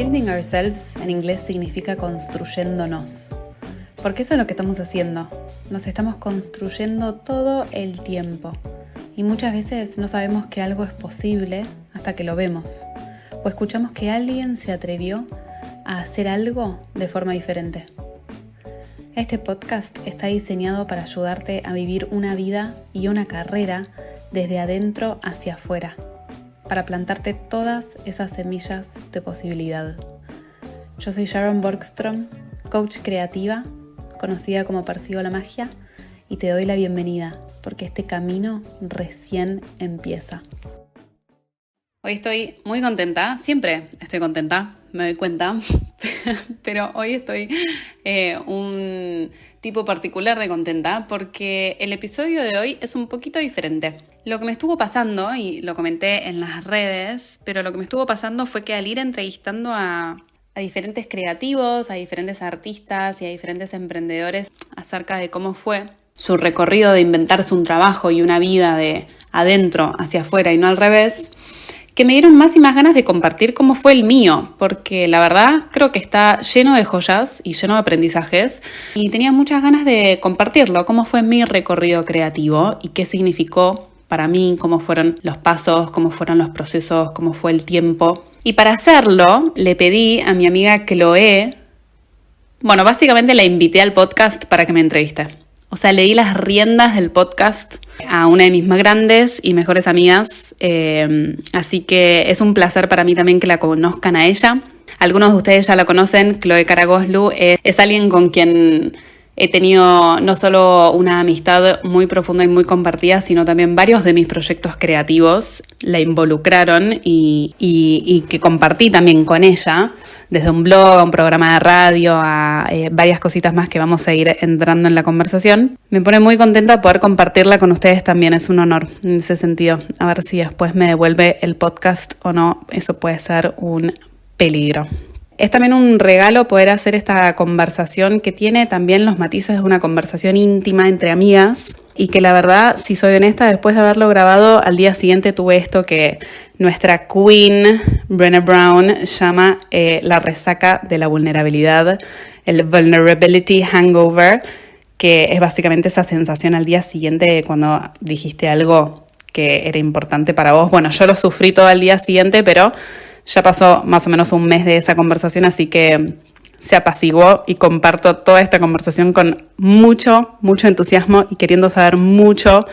Building ourselves en inglés significa construyéndonos. Porque eso es lo que estamos haciendo. Nos estamos construyendo todo el tiempo. Y muchas veces no sabemos que algo es posible hasta que lo vemos. O escuchamos que alguien se atrevió a hacer algo de forma diferente. Este podcast está diseñado para ayudarte a vivir una vida y una carrera desde adentro hacia afuera, para plantarte todas esas semillas de posibilidad. Yo soy Sharon Borgstrom, coach creativa, conocida como Percibo la Magia, y te doy la bienvenida, porque este camino recién empieza. Hoy estoy muy contenta, siempre estoy contenta, me doy cuenta, pero hoy estoy un tipo particular de contenta porque el episodio de hoy es un poquito diferente. Lo que me estuvo pasando, y lo comenté en las redes, pero lo que me estuvo pasando fue que al ir entrevistando a diferentes creativos, a diferentes artistas y a diferentes emprendedores acerca de cómo fue su recorrido de inventarse un trabajo y una vida de adentro hacia afuera y no al revés, que me dieron más y más ganas de compartir cómo fue el mío, porque la verdad creo que está lleno de joyas y lleno de aprendizajes y tenía muchas ganas de compartirlo, cómo fue mi recorrido creativo y qué significó para mí, cómo fueron los pasos, cómo fueron los procesos, cómo fue el tiempo. Y para hacerlo le pedí a mi amiga Chloe, básicamente la invité al podcast para que me entreviste. O sea, le di las riendas del podcast a una de mis más grandes y mejores amigas. Así que es un placer para mí también que la conozcan a ella. Algunos de ustedes ya la conocen. Chloe Karagoslu es alguien con quien he tenido no solo una amistad muy profunda y muy compartida, sino también varios de mis proyectos creativos la involucraron y que compartí también con ella, desde un blog, a un programa de radio, a varias cositas más que vamos a ir entrando en la conversación. Me pone muy contenta poder compartirla con ustedes también, es un honor en ese sentido. A ver si después me devuelve el podcast o no, eso puede ser un peligro. Es también un regalo poder hacer esta conversación que tiene también los matices de una conversación íntima entre amigas y que la verdad, si soy honesta, después de haberlo grabado, al día siguiente tuve esto que nuestra queen, Brené Brown, llama la resaca de la vulnerabilidad, el vulnerability hangover, que es básicamente esa sensación al día siguiente cuando dijiste algo que era importante para vos. Bueno, yo lo sufrí todo el día siguiente, pero ya pasó más o menos un mes de esa conversación, así que se apaciguó y comparto toda esta conversación con mucho entusiasmo y queriendo saber mucho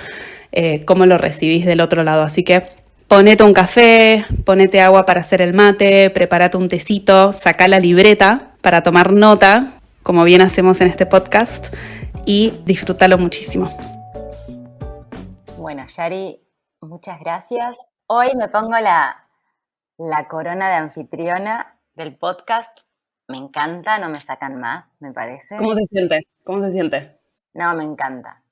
cómo lo recibís del otro lado. Así que ponete un café, ponete agua para hacer el mate, prepárate un tecito, sacá la libreta para tomar nota, como bien hacemos en este podcast, y disfrútalo muchísimo. Bueno, Yari, muchas gracias. Hoy me pongo la corona de anfitriona del podcast. Me encanta, no me sacan más, me parece. ¿Cómo se siente? ¿Cómo se siente? No, me encanta.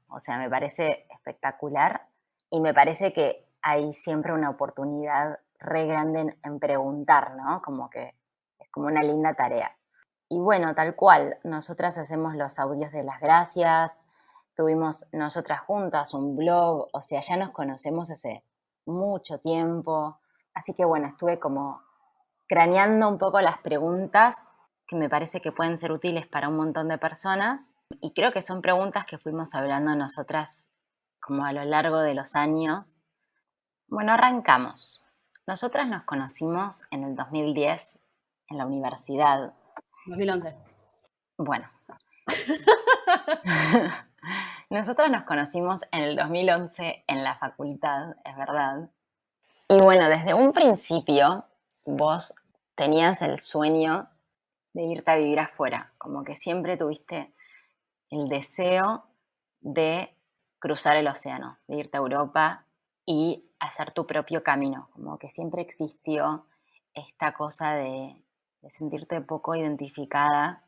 O sea, me parece espectacular y me parece que hay siempre una oportunidad re grande en preguntar, ¿no? Como que es como una linda tarea. Y bueno, tal cual, nosotras hacemos los audios de las gracias, tuvimos nosotras juntas un blog, o sea, ya nos conocemos hace mucho tiempo. Así que bueno, estuve como craneando un poco las preguntas que me parece que pueden ser útiles para un montón de personas y creo que son preguntas que fuimos hablando nosotras como a lo largo de los años. Bueno, arrancamos. Nosotras nos conocimos en el 2010 en la universidad. 2011. Bueno. Nosotras nos conocimos en el 2011 en la facultad, es verdad. Y bueno, desde un principio vos tenías el sueño de irte a vivir afuera, como que siempre tuviste el deseo de cruzar el océano, de irte a Europa y hacer tu propio camino, como que siempre existió esta cosa de sentirte poco identificada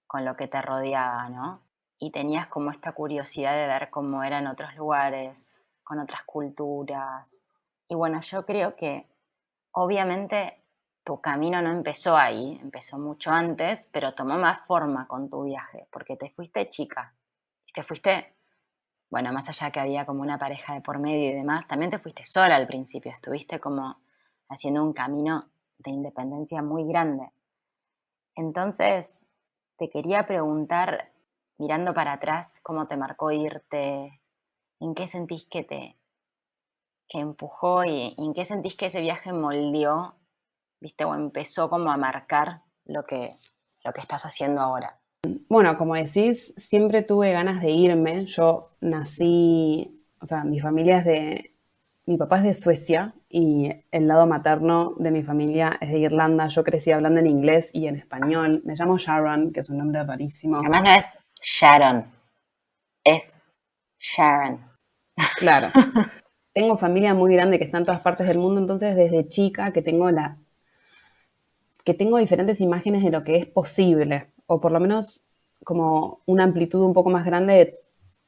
con lo que te rodeaba, ¿no? Y tenías como esta curiosidad de ver cómo eran otros lugares, con otras culturas. Y bueno, yo creo que obviamente tu camino no empezó ahí, empezó mucho antes, pero tomó más forma con tu viaje, porque te fuiste chica. Y te fuiste, bueno, más allá que había como una pareja de por medio y demás, también te fuiste sola al principio, estuviste como haciendo un camino de independencia muy grande. Entonces, te quería preguntar, mirando para atrás, ¿cómo te marcó irte? ¿En qué sentís que empujó y en qué sentís que ese viaje moldeó, viste, o empezó como a marcar lo que estás haciendo ahora? Bueno, como decís, siempre tuve ganas de irme. Yo nací, o sea, mi papá es de Suecia y el lado materno de mi familia es de Irlanda. Yo crecí hablando en inglés y en español. Me llamo Sharon, que es un nombre rarísimo. Además no es Sharon, es Sharon. Claro. Tengo familia muy grande que está en todas partes del mundo, entonces desde chica que tengo diferentes imágenes de lo que es posible, o por lo menos como una amplitud un poco más grande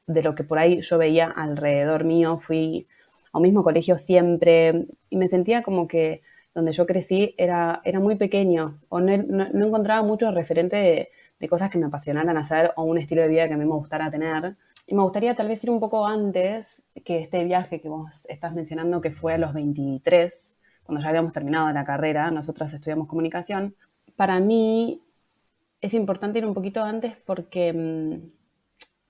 de lo que por ahí yo veía alrededor mío. Fui a un mismo colegio siempre y me sentía como que donde yo crecí era muy pequeño, o no encontraba mucho referente de cosas que me apasionaran hacer o un estilo de vida que a mí me gustara tener. Y me gustaría tal vez ir un poco antes que este viaje que vos estás mencionando, que fue a los 23, cuando ya habíamos terminado la carrera. Nosotras estudiamos comunicación. Para mí es importante ir un poquito antes porque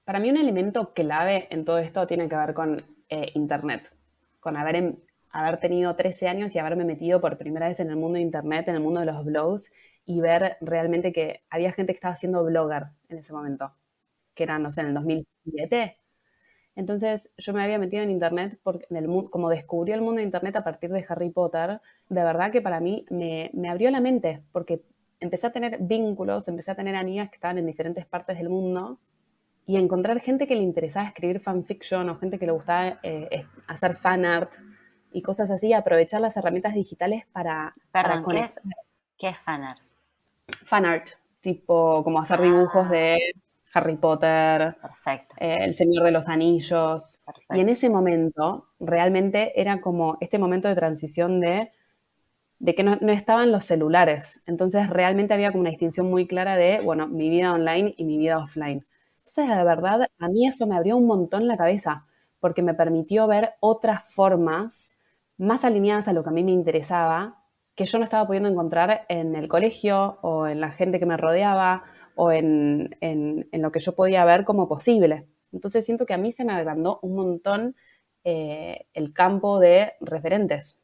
para mí un elemento clave en todo esto tiene que ver con Internet, con haber tenido 13 años y haberme metido por primera vez en el mundo de Internet, en el mundo de los blogs, y ver realmente que había gente que estaba haciendo blogger en ese momento, que era, no sé, en el 2007. Entonces yo me había metido en Internet porque como descubrí el mundo de Internet a partir de Harry Potter, de verdad que para mí me abrió la mente, porque empecé a tener vínculos, empecé a tener amigas que estaban en diferentes partes del mundo y encontrar gente que le interesaba escribir fanfiction o gente que le gustaba hacer fanart y cosas así, aprovechar las herramientas digitales para Perdón, conectar. ¿qué es fanart? Fanart, tipo como hacer dibujos de Harry Potter, Perfecto, El Señor de los Anillos. Y en perfecto. ese momento realmente era como este momento de transición de que no estaban los celulares. Entonces realmente había como una distinción muy clara de, bueno, mi vida online y mi vida offline. Entonces, la verdad, a mí eso me abrió un montón la cabeza, porque me permitió ver otras formas más alineadas a lo que a mí me interesaba, que yo no estaba pudiendo encontrar en el colegio o en la gente que me rodeaba o en lo que yo podía ver como posible. Entonces siento que a mí se me agrandó un montón el campo de referentes.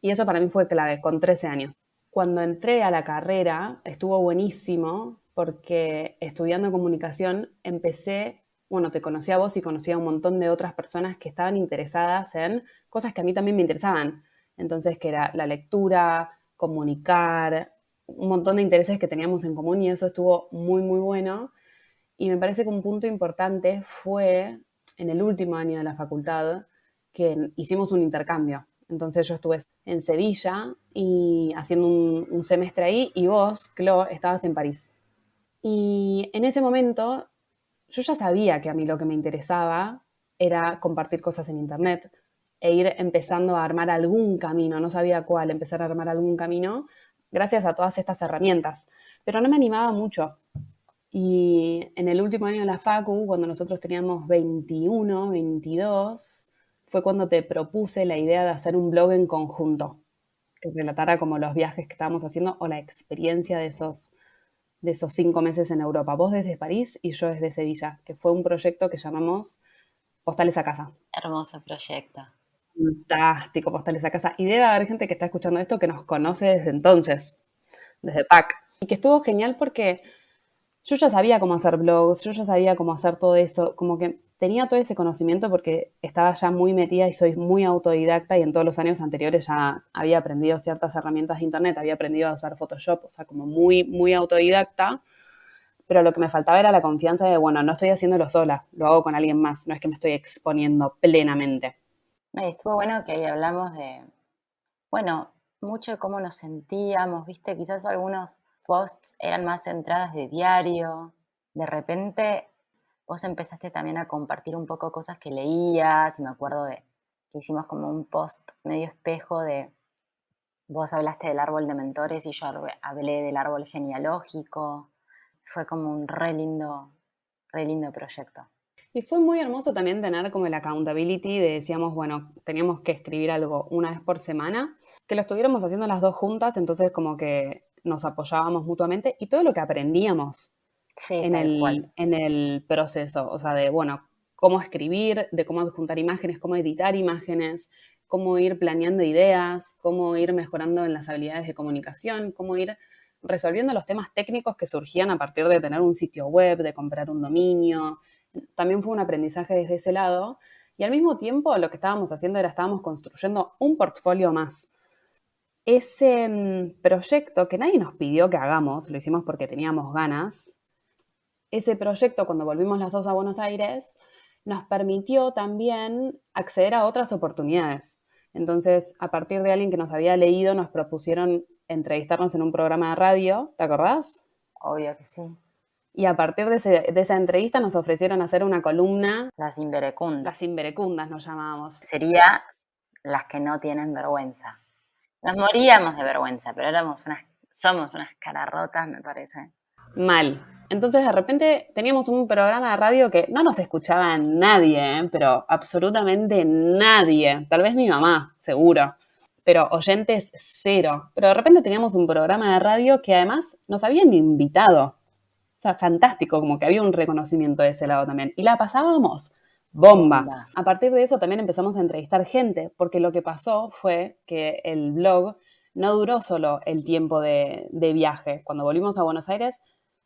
Y eso para mí fue clave, con 13 años. Cuando entré a la carrera estuvo buenísimo porque estudiando comunicación empecé, bueno, te conocí a vos y conocí a un montón de otras personas que estaban interesadas en cosas que a mí también me interesaban. Entonces, que era la lectura, comunicar, un montón de intereses que teníamos en común y eso estuvo muy, muy bueno. Y me parece que un punto importante fue en el último año de la facultad que hicimos un intercambio. Entonces yo estuve en Sevilla y haciendo un semestre ahí y vos, Clo, estabas en París. Y en ese momento yo ya sabía que a mí lo que me interesaba era compartir cosas en Internet e ir empezando a armar algún camino, no sabía cuál, empezar a armar algún camino gracias a todas estas herramientas. Pero no me animaba mucho. Y en el último año de la facu, cuando nosotros teníamos 21, 22, fue cuando te propuse la idea de hacer un blog en conjunto, que relatara como los viajes que estábamos haciendo o la experiencia de esos 5 meses en Europa. Vos desde París y yo desde Sevilla, que fue un proyecto que llamamos Postales a Casa. Hermoso proyecto. Fantástico, Postales a Casa. Y debe haber gente que está escuchando esto que nos conoce desde entonces, desde PAC. Y que estuvo genial porque yo ya sabía cómo hacer blogs, yo ya sabía cómo hacer todo eso, como que tenía todo ese conocimiento porque estaba ya muy metida y soy muy autodidacta y en todos los años anteriores ya había aprendido ciertas herramientas de internet, había aprendido a usar Photoshop, o sea, como muy, muy autodidacta, pero lo que me faltaba era la confianza de, bueno, no estoy haciéndolo sola, lo hago con alguien más, no es que me estoy exponiendo plenamente. Estuvo bueno que ahí hablamos de, bueno, mucho de cómo nos sentíamos, viste, quizás algunos posts eran más entradas de diario, de repente vos empezaste también a compartir un poco cosas que leías, y me acuerdo de que hicimos como un post medio espejo de, vos hablaste del árbol de mentores y yo hablé del árbol genealógico, fue como un re lindo proyecto. Y fue muy hermoso también tener como el accountability de, decíamos, bueno, teníamos que escribir algo una vez por semana, que lo estuviéramos haciendo las dos juntas, entonces como que nos apoyábamos mutuamente y todo lo que aprendíamos Sí, tal cual. en el proceso, o sea, de, bueno, cómo escribir, de cómo juntar imágenes, cómo editar imágenes, cómo ir planeando ideas, cómo ir mejorando en las habilidades de comunicación, cómo ir resolviendo los temas técnicos que surgían a partir de tener un sitio web, de comprar un dominio. También fue un aprendizaje desde ese lado. Y al mismo tiempo lo que estábamos haciendo era estábamos construyendo un portfolio más. Ese proyecto que nadie nos pidió que hagamos, lo hicimos porque teníamos ganas, ese proyecto cuando volvimos las dos a Buenos Aires nos permitió también acceder a otras oportunidades. Entonces, a partir de alguien que nos había leído, nos propusieron entrevistarnos en un programa de radio, ¿te acordás? Obvio que sí. Y a partir de esa entrevista nos ofrecieron hacer una columna, Las inverecundas. las inverecundas nos llamábamos. Sería las que no tienen vergüenza. Nos moríamos de vergüenza, pero somos unas cararrotas, me parece. Mal. Entonces de repente teníamos un programa de radio que no nos escuchaba nadie, pero absolutamente nadie. Tal vez mi mamá, seguro. Pero oyentes cero. Pero de repente teníamos un programa de radio que además nos habían invitado. O sea, fantástico, como que había un reconocimiento de ese lado también. Y la pasábamos bomba. A partir de eso también empezamos a entrevistar gente, porque lo que pasó fue que el blog no duró solo el tiempo de viaje. Cuando volvimos a Buenos Aires,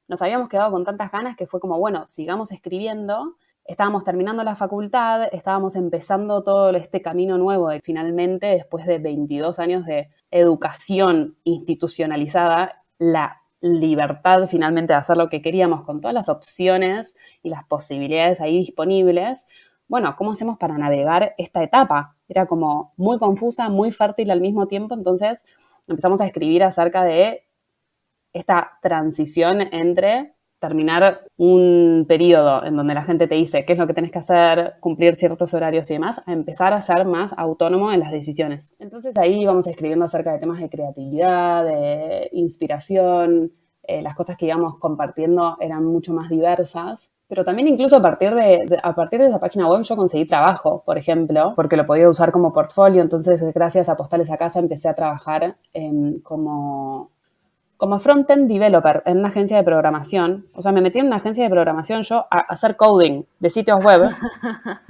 nos habíamos quedado con tantas ganas que fue como, bueno, sigamos escribiendo. Estábamos terminando la facultad, estábamos empezando todo este camino nuevo de finalmente, después de 22 años de educación institucionalizada, la libertad finalmente de hacer lo que queríamos con todas las opciones y las posibilidades ahí disponibles. Bueno, ¿cómo hacemos para navegar esta etapa? Era como muy confusa, muy fértil al mismo tiempo, entonces empezamos a escribir acerca de esta transición entre terminar un periodo en donde la gente te dice qué es lo que tenés que hacer, cumplir ciertos horarios y demás, a empezar a ser más autónomo en las decisiones. Entonces ahí íbamos escribiendo acerca de temas de creatividad, de inspiración, las cosas que íbamos compartiendo eran mucho más diversas. Pero también incluso a partir de esa página web yo conseguí trabajo, por ejemplo, porque lo podía usar como portfolio. Entonces, gracias a Postales a Casa, empecé a trabajar como front-end developer en una agencia de programación. O sea, me metí en una agencia de programación yo a hacer coding de sitios web.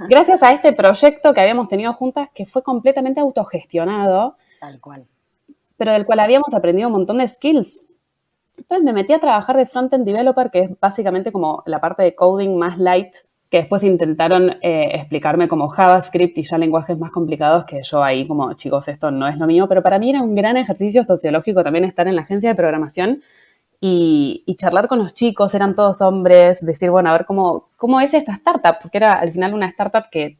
Gracias a este proyecto que habíamos tenido juntas, que fue completamente autogestionado. Tal cual. Pero del cual habíamos aprendido un montón de skills. Entonces me metí a trabajar de front-end developer, que es básicamente como la parte de coding más light, que después intentaron explicarme como JavaScript y ya lenguajes más complicados, que yo ahí como, chicos, esto no es lo mío, pero para mí era un gran ejercicio sociológico también estar en la agencia de programación y charlar con los chicos, eran todos hombres, decir, bueno, a ver cómo es esta startup, porque era al final una startup que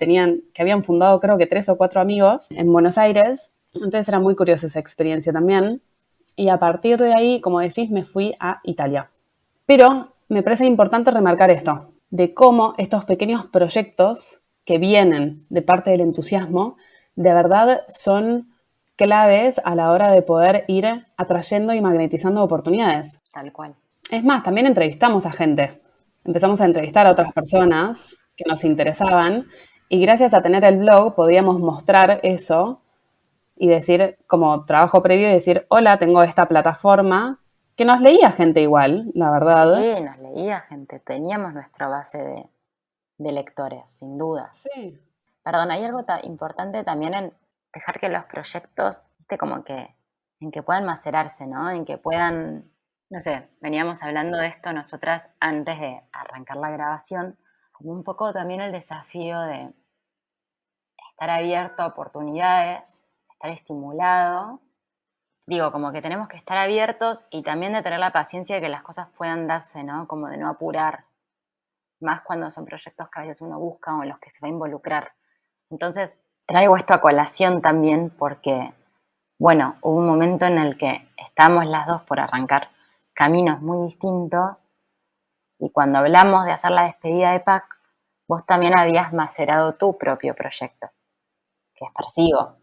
habían fundado creo que 3 o 4 amigos en Buenos Aires, entonces era muy curiosa esa experiencia también. Y a partir de ahí, como decís, me fui a Italia. Pero me parece importante remarcar esto, de cómo estos pequeños proyectos que vienen de parte del entusiasmo, de verdad son claves a la hora de poder ir atrayendo y magnetizando oportunidades. Tal cual. Es más, también entrevistamos a gente. Empezamos a entrevistar a otras personas que nos interesaban y gracias a tener el blog podíamos mostrar eso y decir, como trabajo previo, y decir, hola, tengo esta plataforma, que nos leía gente igual, la verdad. Sí, nos leía gente. Teníamos nuestra base de lectores, sin dudas. Sí. Perdón, hay algo importante también en dejar que los proyectos, viste, como que, en que puedan macerarse, ¿no? En que puedan, no sé, veníamos hablando de esto nosotras antes de arrancar la grabación, como un poco también el desafío de estar abierto a oportunidades, estar estimulado. Digo, como que tenemos que estar abiertos y también de tener la paciencia de que las cosas puedan darse, ¿no? Como de no apurar, más cuando son proyectos que a veces uno busca o en los que se va a involucrar. Entonces, traigo esto a colación también porque, bueno, hubo un momento en el que estábamos las dos por arrancar caminos muy distintos y cuando hablamos de hacer la despedida de PAC, vos también habías macerado tu propio proyecto, que es Persigo.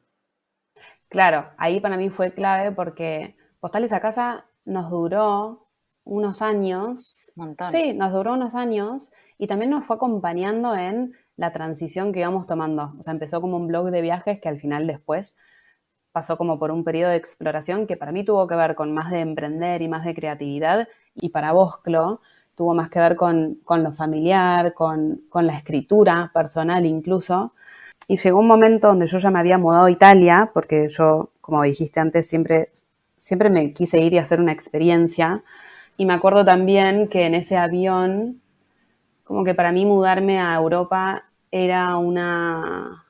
Claro, ahí para mí fue clave porque Postales a Casa nos duró unos años. Un montón. Sí, nos duró unos años y también nos fue acompañando en la transición que íbamos tomando. O sea, empezó como un blog de viajes que al final después pasó como por un periodo de exploración que para mí tuvo que ver con más de emprender y más de creatividad, y para vos, Clo, tuvo más que ver con lo familiar, con la escritura personal incluso. Y llegó un momento donde yo ya me había mudado a Italia, porque yo, como dijiste antes, siempre me quise ir y hacer una experiencia. Y me acuerdo también que en ese avión, como que para mí mudarme a Europa era una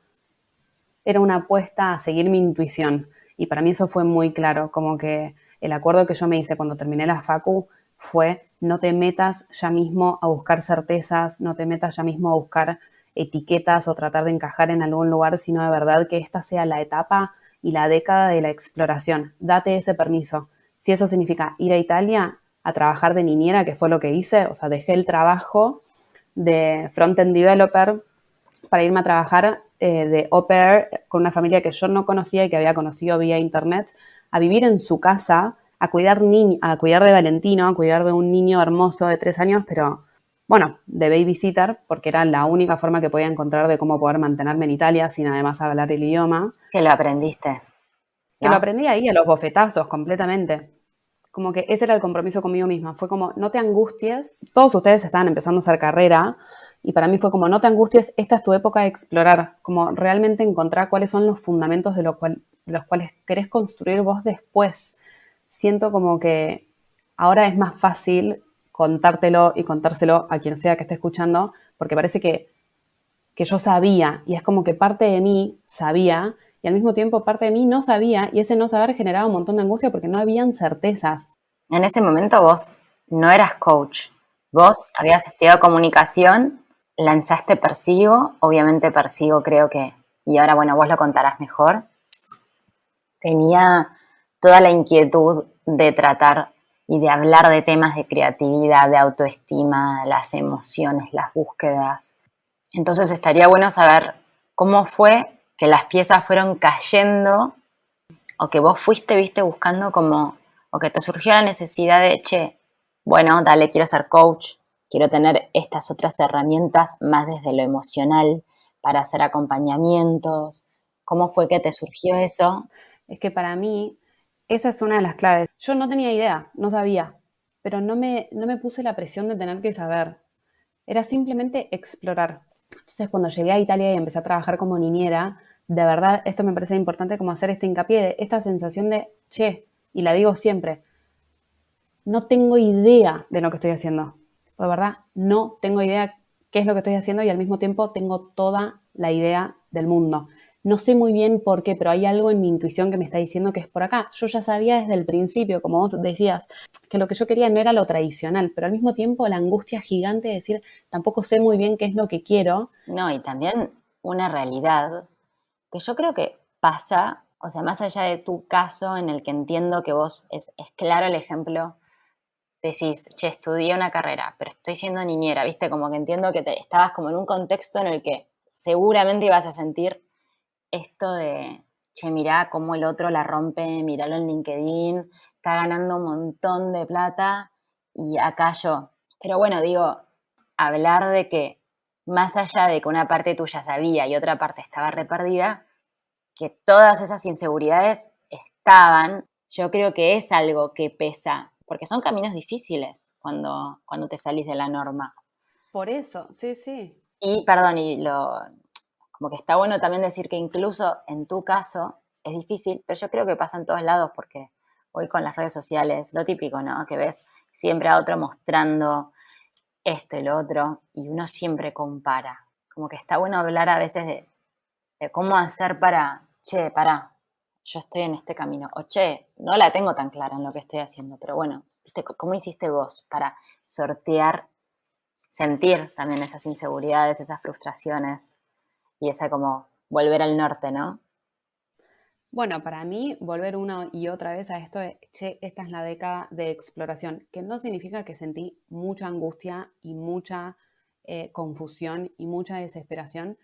apuesta a seguir mi intuición. Y para mí eso fue muy claro, como que el acuerdo que yo me hice cuando terminé la facu fue: no te metas ya mismo a buscar certezas, no te metas ya mismo a buscar etiquetas o tratar de encajar en algún lugar, sino de verdad que esta sea la etapa y la década de la exploración. Date ese permiso. Si eso significa ir a Italia a trabajar de niñera, que fue lo que hice, o sea, dejé el trabajo de front-end developer para irme a trabajar de au pair con una familia que yo no conocía y que había conocido vía internet, a vivir en su casa, a cuidar de Valentino, a cuidar de un niño hermoso de 3 años, pero bueno, de babysitter, porque era la única forma que podía encontrar de cómo poder mantenerme en Italia sin además hablar el idioma. Que lo aprendiste, Que lo ¿no? aprendí ahí a los bofetazos completamente. Como que ese era el compromiso conmigo misma. Fue como: no te angusties. Todos ustedes estaban empezando a hacer carrera y para mí fue como: no te angusties, esta es tu época de explorar, como realmente encontrar cuáles son los fundamentos de los cuales querés construir vos después. Siento como que ahora es más fácil contártelo y contárselo a quien sea que esté escuchando, porque parece que yo sabía, y es como que parte de mí sabía y al mismo tiempo parte de mí no sabía, y ese no saber generaba un montón de angustia porque no habían certezas. En ese momento vos no eras coach, vos habías estudiado comunicación, lanzaste Persigo, obviamente Persigo creo que, y ahora bueno, vos lo contarás mejor, tenía toda la inquietud de tratar y de hablar de temas de creatividad, de autoestima, las emociones, las búsquedas. Entonces estaría bueno saber cómo fue que las piezas fueron cayendo o que vos fuiste, viste, buscando como, o que te surgió la necesidad de, che, bueno, dale, quiero ser coach, quiero tener estas otras herramientas más desde lo emocional para hacer acompañamientos. ¿Cómo fue que te surgió eso? Es que para mí esa es una de las claves. Yo no tenía idea, no sabía, pero no me puse la presión de tener que saber. Era simplemente explorar. Entonces, cuando llegué a Italia y empecé a trabajar como niñera, de verdad, esto me parece importante como hacer este hincapié de esta sensación de, che, y la digo siempre, no tengo idea de lo que estoy haciendo. De verdad, no tengo idea qué es lo que estoy haciendo y al mismo tiempo tengo toda la idea del mundo. No sé muy bien por qué, pero hay algo en mi intuición que me está diciendo que es por acá. Yo ya sabía desde el principio, como vos decías, que lo que yo quería no era lo tradicional, pero al mismo tiempo la angustia gigante de decir, tampoco sé muy bien qué es lo que quiero. No, y también una realidad que yo creo que pasa, o sea, más allá de tu caso en el que entiendo que vos es claro el ejemplo, decís, che, estudié una carrera, pero estoy siendo niñera, viste, como que entiendo que estabas como en un contexto en el que seguramente ibas a sentir esto de, che, mirá cómo el otro la rompe, miralo en LinkedIn, está ganando un montón de plata y acá yo. Pero bueno, digo, hablar de que más allá de que una parte tuya sabía y otra parte estaba re perdida, que todas esas inseguridades estaban, yo creo que es algo que pesa, porque son caminos difíciles cuando te salís de la norma. Por eso, sí, sí. Y, perdón, como que está bueno también decir que incluso en tu caso es difícil, pero yo creo que pasa en todos lados porque hoy con las redes sociales, lo típico, ¿no? Que ves siempre a otro mostrando esto y lo otro y uno siempre compara. Como que está bueno hablar a veces de cómo hacer para, che, pará, yo estoy en este camino. O che, no la tengo tan clara en lo que estoy haciendo, pero bueno, ¿viste? ¿Cómo hiciste vos para sortear, sentir también esas inseguridades, esas frustraciones y esa como volver al norte, ¿no? Bueno, para mí, volver una y otra vez a esto de, che, esta es la década de exploración, que no significa que sentí mucha angustia y mucha confusión y mucha desesperación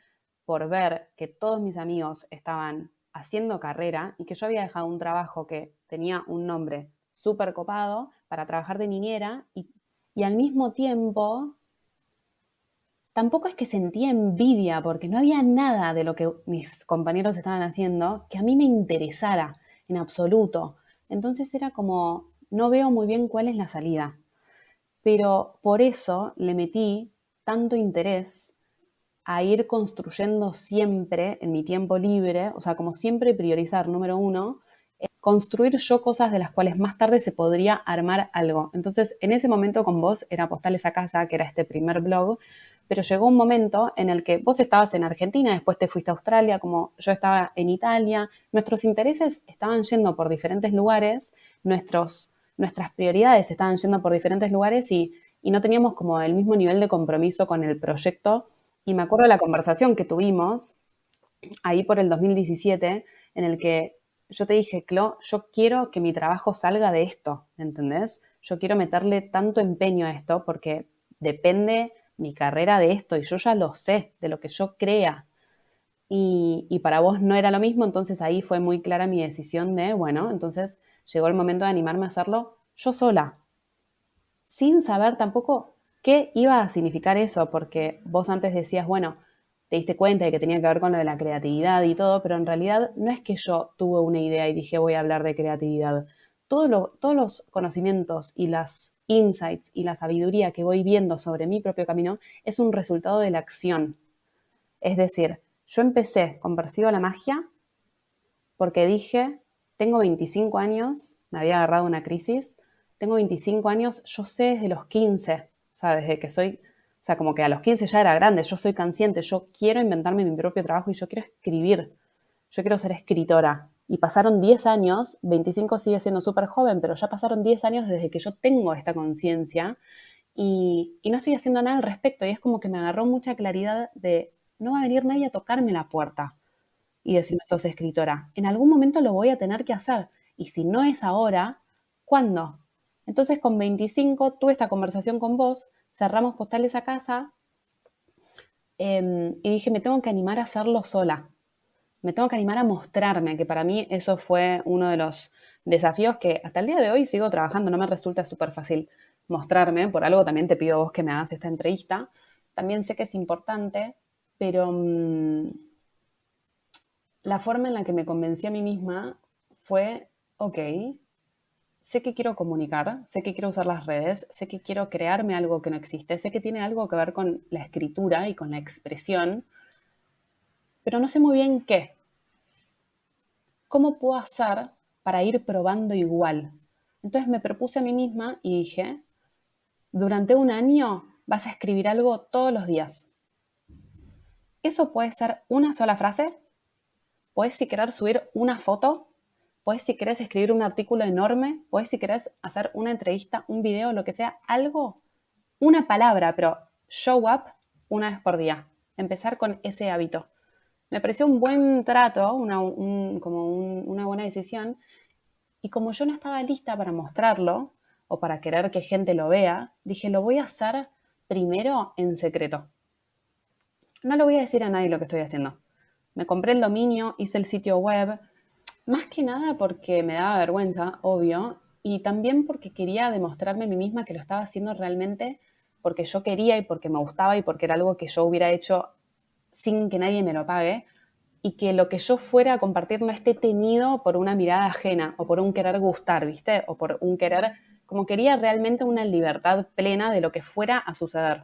por ver que todos mis amigos estaban haciendo carrera y que yo había dejado un trabajo que tenía un nombre súper copado para trabajar de niñera y al mismo tiempo tampoco es que sentía envidia, porque no había nada de lo que mis compañeros estaban haciendo que a mí me interesara en absoluto. Entonces era como, no veo muy bien cuál es la salida. Pero por eso le metí tanto interés a ir construyendo siempre en mi tiempo libre, o sea, como siempre priorizar, número uno, construir yo cosas de las cuales más tarde se podría armar algo. Entonces, en ese momento con vos era Postales a Casa, que era este primer blog, pero llegó un momento en el que vos estabas en Argentina, después te fuiste a Australia, como yo estaba en Italia, nuestros intereses estaban yendo por diferentes lugares, nuestras prioridades estaban yendo por diferentes lugares y no teníamos como el mismo nivel de compromiso con el proyecto. Y me acuerdo de la conversación que tuvimos ahí por el 2017, en el que yo te dije, Clo, yo quiero que mi trabajo salga de esto, ¿entendés? Yo quiero meterle tanto empeño a esto porque depende mi carrera de esto y yo ya lo sé, de lo que yo crea. Y para vos no era lo mismo, entonces ahí fue muy clara mi decisión de, bueno, entonces llegó el momento de animarme a hacerlo yo sola, sin saber tampoco qué iba a significar eso, porque vos antes decías, bueno, te diste cuenta de que tenía que ver con lo de la creatividad y todo, pero en realidad no es que yo tuve una idea y dije voy a hablar de creatividad. Todos los conocimientos y las insights y la sabiduría que voy viendo sobre mi propio camino es un resultado de la acción. Es decir, yo empecé con Percibo la Magia porque dije, tengo 25 años, me había agarrado una crisis, tengo 25 años, yo sé desde los 15, o sea, desde que soy, o sea, como que a los 15 ya era grande, yo soy consciente, yo quiero inventarme mi propio trabajo y yo quiero escribir, yo quiero ser escritora. Y pasaron 10 años, 25 sigue siendo súper joven, pero ya pasaron 10 años desde que yo tengo esta conciencia y no estoy haciendo nada al respecto. Y es como que me agarró mucha claridad de no va a venir nadie a tocarme la puerta y decirme sos escritora. En algún momento lo voy a tener que hacer. Y si no es ahora, ¿cuándo? Entonces con 25 tuve esta conversación con vos, cerramos Postales a Casa y dije, me tengo que animar a hacerlo sola. Me tengo que animar a mostrarme, que para mí eso fue uno de los desafíos que hasta el día de hoy sigo trabajando. No me resulta súper fácil mostrarme, por algo también te pido a vos que me hagas esta entrevista. También sé que es importante, pero la forma en la que me convencí a mí misma fue, ok, sé que quiero comunicar, sé que quiero usar las redes, sé que quiero crearme algo que no existe, sé que tiene algo que ver con la escritura y con la expresión, pero no sé muy bien qué. ¿Cómo puedo hacer para ir probando igual? Entonces me propuse a mí misma y dije, durante un año vas a escribir algo todos los días. Eso puede ser una sola frase, puedes si querer subir una foto, puedes si querés escribir un artículo enorme, puedes si querés hacer una entrevista, un video, lo que sea, algo, una palabra, pero show up una vez por día. Empezar con ese hábito. Me pareció un buen trato, una buena decisión. Y como yo no estaba lista para mostrarlo o para querer que gente lo vea, dije, lo voy a hacer primero en secreto. No le voy a decir a nadie lo que estoy haciendo. Me compré el dominio, hice el sitio web, más que nada porque me daba vergüenza, obvio, y también porque quería demostrarme a mí misma que lo estaba haciendo realmente porque yo quería y porque me gustaba y porque era algo que yo hubiera hecho sin que nadie me lo pague y que lo que yo fuera a compartir no esté teñido por una mirada ajena o por un querer gustar, ¿viste? O por un querer, como quería realmente una libertad plena de lo que fuera a suceder.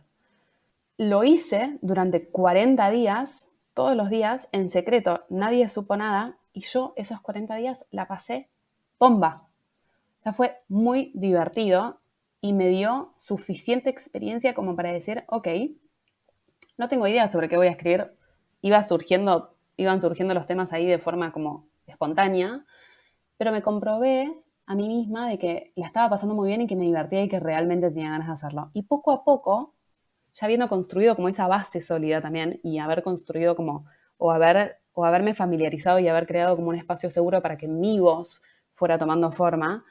Lo hice durante 40 días, todos los días, en secreto, nadie supo nada y yo esos 40 días la pasé bomba. O sea, fue muy divertido y me dio suficiente experiencia como para decir, ok, no tengo idea sobre qué voy a escribir. Iban surgiendo los temas ahí de forma como espontánea, pero me comprobé a mí misma de que la estaba pasando muy bien y que me divertía y que realmente tenía ganas de hacerlo. Y poco a poco, ya habiendo construido como esa base sólida también y haber construido como, o haberme familiarizado y haber creado como un espacio seguro para que mi voz fuera tomando forma,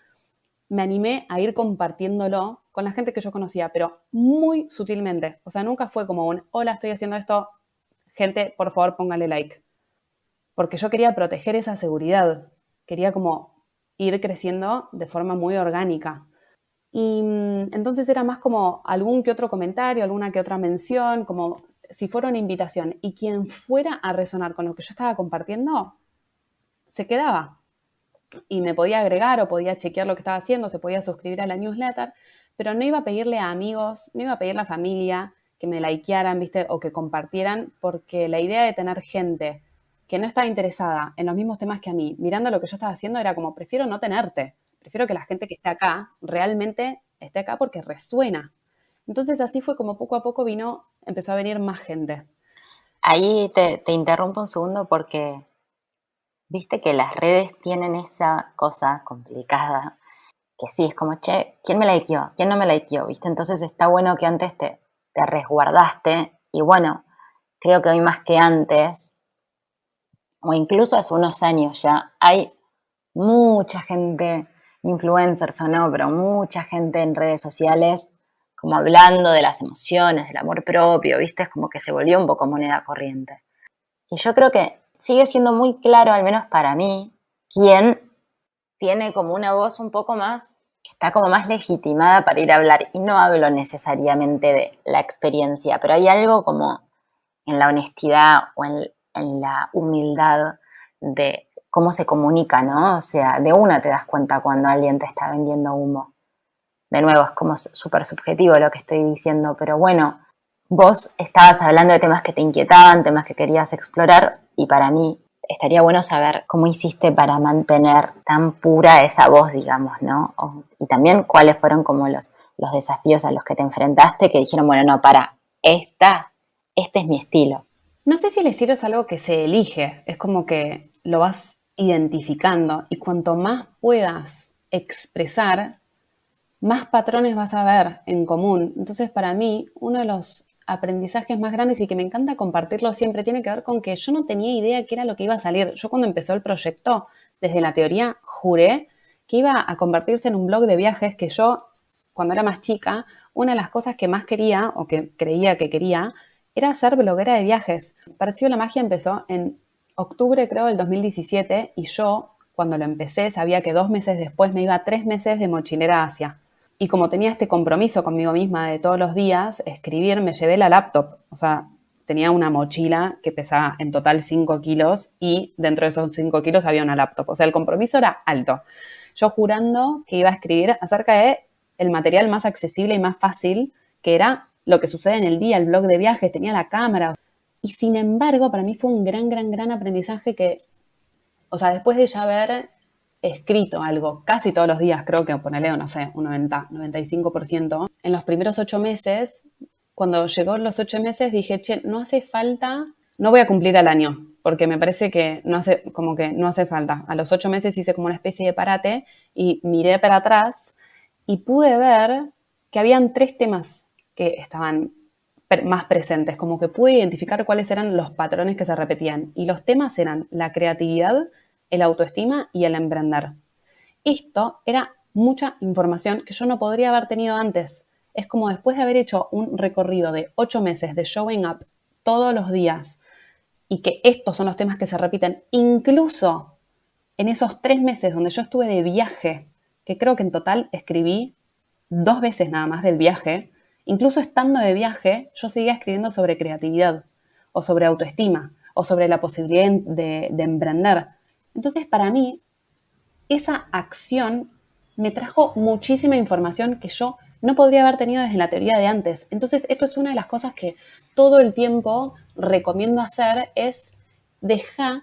me animé a ir compartiéndolo con la gente que yo conocía, pero muy sutilmente. O sea, nunca fue como un, hola, estoy haciendo esto, gente, por favor, póngale like. Porque yo quería proteger esa seguridad. Quería como ir creciendo de forma muy orgánica. Y entonces era más como algún que otro comentario, alguna que otra mención, como si fuera una invitación. Y quien fuera a resonar con lo que yo estaba compartiendo, se quedaba. Y me podía agregar o podía chequear lo que estaba haciendo, se podía suscribir a la newsletter, pero no iba a pedirle a amigos, no iba a pedirle a la familia que me likearan, ¿viste? O que compartieran, porque la idea de tener gente que no estaba interesada en los mismos temas que a mí, mirando lo que yo estaba haciendo, era como, prefiero no tenerte, prefiero que la gente que esté acá realmente esté acá porque resuena. Entonces así fue como poco a poco empezó a venir más gente. Ahí te interrumpo un segundo porque viste que las redes tienen esa cosa complicada, que sí, es como, che, ¿quién me likeó? ¿Quién no me likeó? ¿Viste? Entonces está bueno que antes te resguardaste y bueno, creo que hoy más que antes, o incluso hace unos años ya, hay mucha gente, influencers o no, pero mucha gente en redes sociales como hablando de las emociones, del amor propio, ¿viste? Es como que se volvió un poco moneda corriente. Y yo creo que sigue siendo muy claro, al menos para mí, quién tiene como una voz un poco más, que está como más legitimada para ir a hablar. Y no hablo necesariamente de la experiencia, pero hay algo como en la honestidad o en la humildad de cómo se comunica, ¿no? O sea, de una te das cuenta cuando alguien te está vendiendo humo. De nuevo, es como súper subjetivo lo que estoy diciendo, pero bueno, vos estabas hablando de temas que te inquietaban, temas que querías explorar, y para mí estaría bueno saber cómo hiciste para mantener tan pura esa voz, digamos, ¿no? Y también cuáles fueron como los desafíos a los que te enfrentaste que dijeron, bueno, no, este es mi estilo. No sé si el estilo es algo que se elige, es como que lo vas identificando y cuanto más puedas expresar, más patrones vas a ver en común. Entonces, para mí, uno de los aprendizajes más grandes y que me encanta compartirlo siempre tiene que ver con que yo no tenía idea qué era lo que iba a salir. Yo cuando empezó el proyecto, desde la teoría, juré que iba a convertirse en un blog de viajes que yo, cuando era más chica, una de las cosas que más quería o que creía que quería era ser bloguera de viajes. Pareció la magia empezó en octubre, creo, del 2017 y yo, cuando lo empecé, sabía que 2 meses después me iba 3 meses de mochilera a Asia. Y como tenía este compromiso conmigo misma de todos los días escribir, me llevé la laptop. O sea, tenía una mochila que pesaba en total 5 kilos y dentro de esos 5 kilos había una laptop. O sea, el compromiso era alto. Yo jurando que iba a escribir acerca de el material más accesible y más fácil, que era lo que sucede en el día, el blog de viajes, tenía la cámara. Y sin embargo, para mí fue un gran aprendizaje que, o sea, después de ya haber escrito algo casi todos los días, creo que ponele, no sé, un 95%, en los primeros 8 meses, cuando llegó los 8 meses, dije, che, no hace falta, no voy a cumplir al año, porque me parece que no hace falta. A los 8 meses hice como una especie de parate y miré para atrás y pude ver que habían 3 temas que estaban más presentes, como que pude identificar cuáles eran los patrones que se repetían. Y los temas eran la creatividad, el autoestima y el emprender. Esto era mucha información que yo no podría haber tenido antes. Es como después de haber hecho un recorrido de 8 meses de showing up todos los días y que estos son los temas que se repiten, incluso en esos 3 meses donde yo estuve de viaje, que creo que en total escribí 2 veces nada más del viaje, incluso estando de viaje, yo seguía escribiendo sobre creatividad o sobre autoestima o sobre la posibilidad de emprender. Entonces, para mí, esa acción me trajo muchísima información que yo no podría haber tenido desde la teoría de antes. Entonces, esto es una de las cosas que todo el tiempo recomiendo hacer, es dejar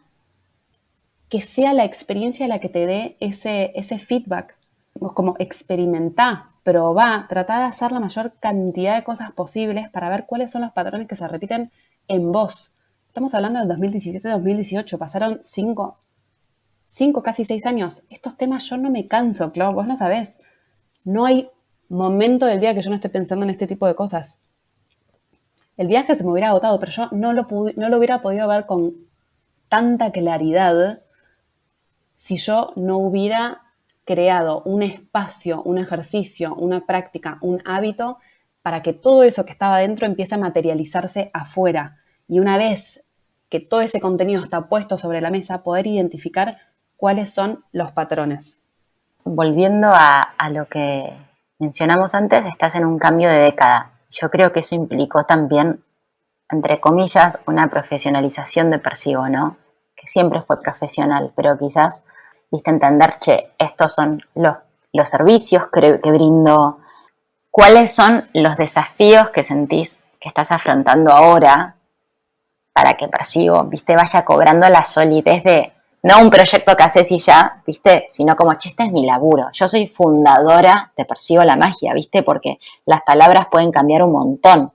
que sea la experiencia la que te dé ese feedback. Como experimentar, probar, tratar de hacer la mayor cantidad de cosas posibles para ver cuáles son los patrones que se repiten en vos. Estamos hablando del 2017-2018, pasaron 5, casi 6 años. Estos temas yo no me canso, claro, vos lo sabés. No hay momento del día que yo no esté pensando en este tipo de cosas. El viaje se me hubiera agotado, pero yo no lo hubiera podido ver con tanta claridad si yo no hubiera creado un espacio, un ejercicio, una práctica, un hábito para que todo eso que estaba dentro empiece a materializarse afuera. Y una vez que todo ese contenido está puesto sobre la mesa, poder identificar cuáles son los patrones. Volviendo a lo que mencionamos antes, estás en un cambio de década. Yo creo que eso implicó también, entre comillas, una profesionalización de Persigo, ¿no? Que siempre fue profesional, pero quizás, viste, entender, estos son los servicios que brindo. ¿Cuáles son los desafíos que sentís que estás afrontando ahora para que Persigo, viste, vaya cobrando la solidez de, no un proyecto que haces y ya, viste, sino como, este es mi laburo. Yo soy fundadora de Persigo la Magia, viste, porque las palabras pueden cambiar un montón.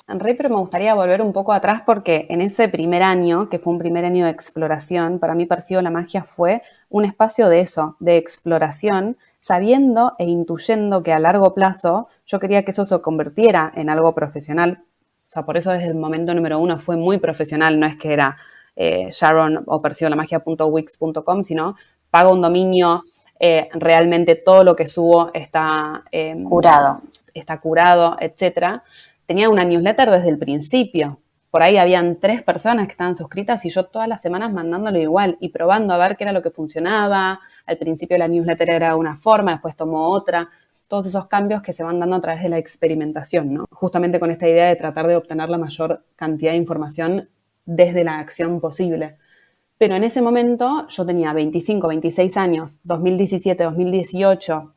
Pero me gustaría volver un poco atrás porque en ese primer año, que fue un primer año de exploración, para mí Persigo la Magia fue un espacio de eso, de exploración, sabiendo e intuyendo que a largo plazo yo quería que eso se convirtiera en algo profesional. O sea, por eso desde el momento número 1 fue muy profesional, no es que era Sharon o persigolamagia.wix.com, sino pago un dominio, realmente todo lo que subo está curado, etcétera. Tenía una newsletter desde el principio. Por ahí habían 3 personas que estaban suscritas y yo todas las semanas mandándolo igual y probando a ver qué era lo que funcionaba. Al principio la newsletter era una forma, después tomó otra. Todos esos cambios que se van dando a través de la experimentación, ¿no? Justamente con esta idea de tratar de obtener la mayor cantidad de información desde la acción posible. Pero en ese momento yo tenía 25, 26 años, 2017, 2018.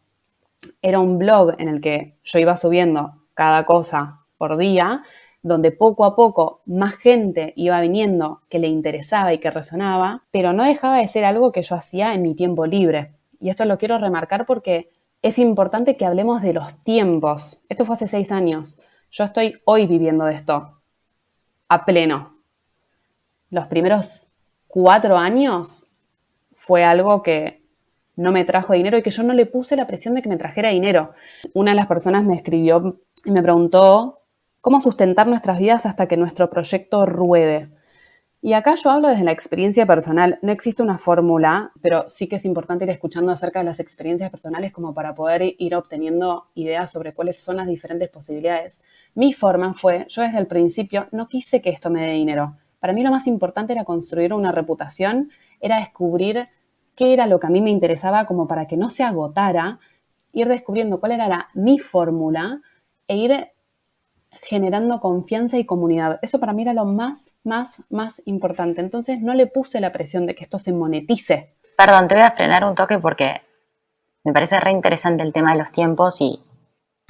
Era un blog en el que yo iba subiendo cada cosa por día, donde poco a poco más gente iba viniendo que le interesaba y que resonaba, pero no dejaba de ser algo que yo hacía en mi tiempo libre. Y esto lo quiero remarcar porque es importante que hablemos de los tiempos. Esto fue hace 6 años. Yo estoy hoy viviendo de esto, a pleno. Los primeros 4 años fue algo que no me trajo dinero y que yo no le puse la presión de que me trajera dinero. Una de las personas me escribió y me preguntó cómo sustentar nuestras vidas hasta que nuestro proyecto ruede. Y acá yo hablo desde la experiencia personal. No existe una fórmula, pero sí que es importante ir escuchando acerca de las experiencias personales como para poder ir obteniendo ideas sobre cuáles son las diferentes posibilidades. Mi forma fue, yo desde el principio no quise que esto me dé dinero. Para mí lo más importante era construir una reputación, era descubrir qué era lo que a mí me interesaba como para que no se agotara, ir descubriendo cuál era mi fórmula e ir generando confianza y comunidad. Eso para mí era lo más importante. Entonces no le puse la presión de que esto se monetice. Perdón, te voy a frenar un toque porque me parece re interesante el tema de los tiempos y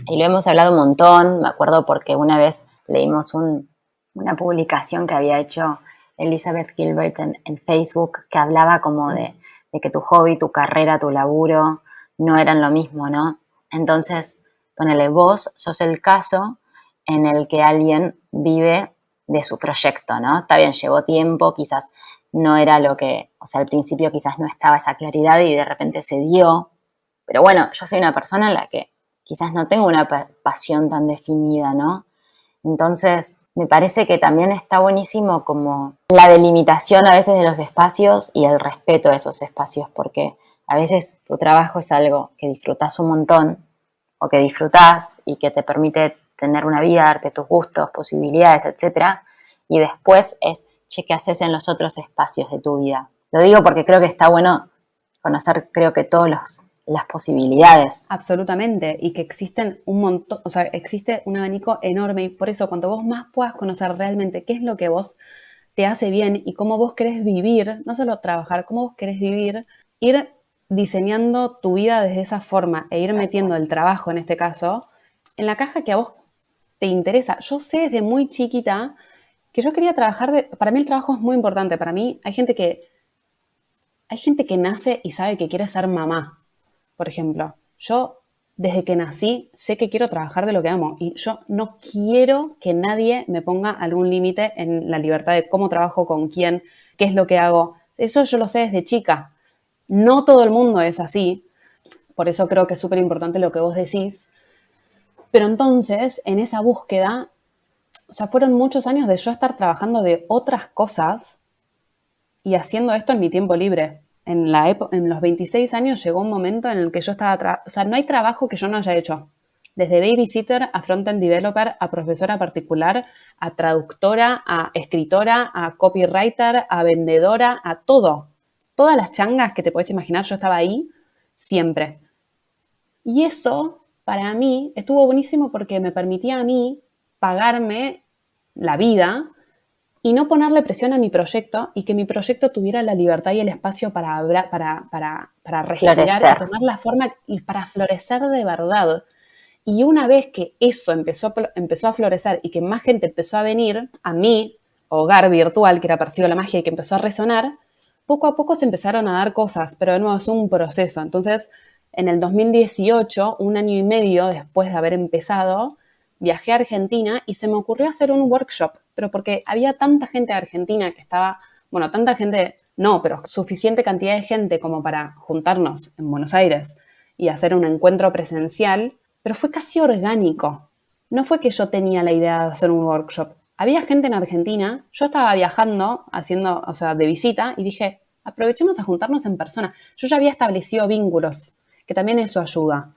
lo hemos hablado un montón. Me acuerdo porque una vez leímos una publicación que había hecho Elizabeth Gilbert en Facebook que hablaba como de que tu hobby, tu carrera, tu laburo no eran lo mismo, ¿no? Entonces, ponele, vos sos el caso en el que alguien vive de su proyecto, ¿no? Está bien, llevó tiempo, quizás no era lo que, o sea, al principio quizás no estaba esa claridad y de repente se dio, pero bueno, yo soy una persona en la que quizás no tengo una pasión tan definida, ¿no? Entonces, me parece que también está buenísimo como la delimitación a veces de los espacios y el respeto a esos espacios, porque a veces tu trabajo es algo que disfrutás un montón o que disfrutás y que te permite tener una vida, darte tus gustos, posibilidades, etcétera, y después es, ¿qué haces en los otros espacios de tu vida? Lo digo porque creo que está bueno conocer, creo que todas las posibilidades. Absolutamente, y que existen un montón, o sea, existe un abanico enorme y por eso cuanto vos más puedas conocer realmente qué es lo que vos te hace bien y cómo vos querés vivir, no solo trabajar, cómo vos querés vivir, ir diseñando tu vida desde esa forma e ir metiendo el trabajo, en este caso, en la caja que a vos te interesa. Yo sé desde muy chiquita que yo quería trabajar, para mí el trabajo es muy importante, para mí hay gente que nace y sabe que quiere ser mamá, por ejemplo. Yo desde que nací sé que quiero trabajar de lo que amo y yo no quiero que nadie me ponga algún límite en la libertad de cómo trabajo, con quién, qué es lo que hago. Eso yo lo sé desde chica. No todo el mundo es así, por eso creo que es súper importante lo que vos decís. Pero entonces, en esa búsqueda, o sea, fueron muchos años de yo estar trabajando de otras cosas y haciendo esto en mi tiempo libre. En los 26 años llegó un momento en el que yo estaba, o sea, no hay trabajo que yo no haya hecho. Desde babysitter a front-end developer, a profesora particular, a traductora, a escritora, a copywriter, a vendedora, a todo. Todas las changas que te puedes imaginar, yo estaba ahí siempre. Y eso para mí estuvo buenísimo porque me permitía a mí pagarme la vida y no ponerle presión a mi proyecto y que mi proyecto tuviera la libertad y el espacio para hablar, para respirar y Florecer. tomar la forma y para florecer de verdad. Y una vez que eso empezó a florecer y que más gente empezó a venir a mi hogar virtual, que era Percibo la Magia, y que empezó a resonar, poco a poco se empezaron a dar cosas, pero de nuevo es un proceso. Entonces, en el 2018, un año y medio después de haber empezado, viajé a Argentina y se me ocurrió hacer un workshop, pero porque había tanta gente de Argentina que estaba, bueno, tanta gente, no, pero suficiente cantidad de gente como para juntarnos en Buenos Aires y hacer un encuentro presencial, pero fue casi orgánico. No fue que yo tenía la idea de hacer un workshop. Había gente en Argentina, yo estaba viajando, haciendo, o sea, de visita, y dije, aprovechemos a juntarnos en persona. Yo ya había establecido vínculos, que también eso ayuda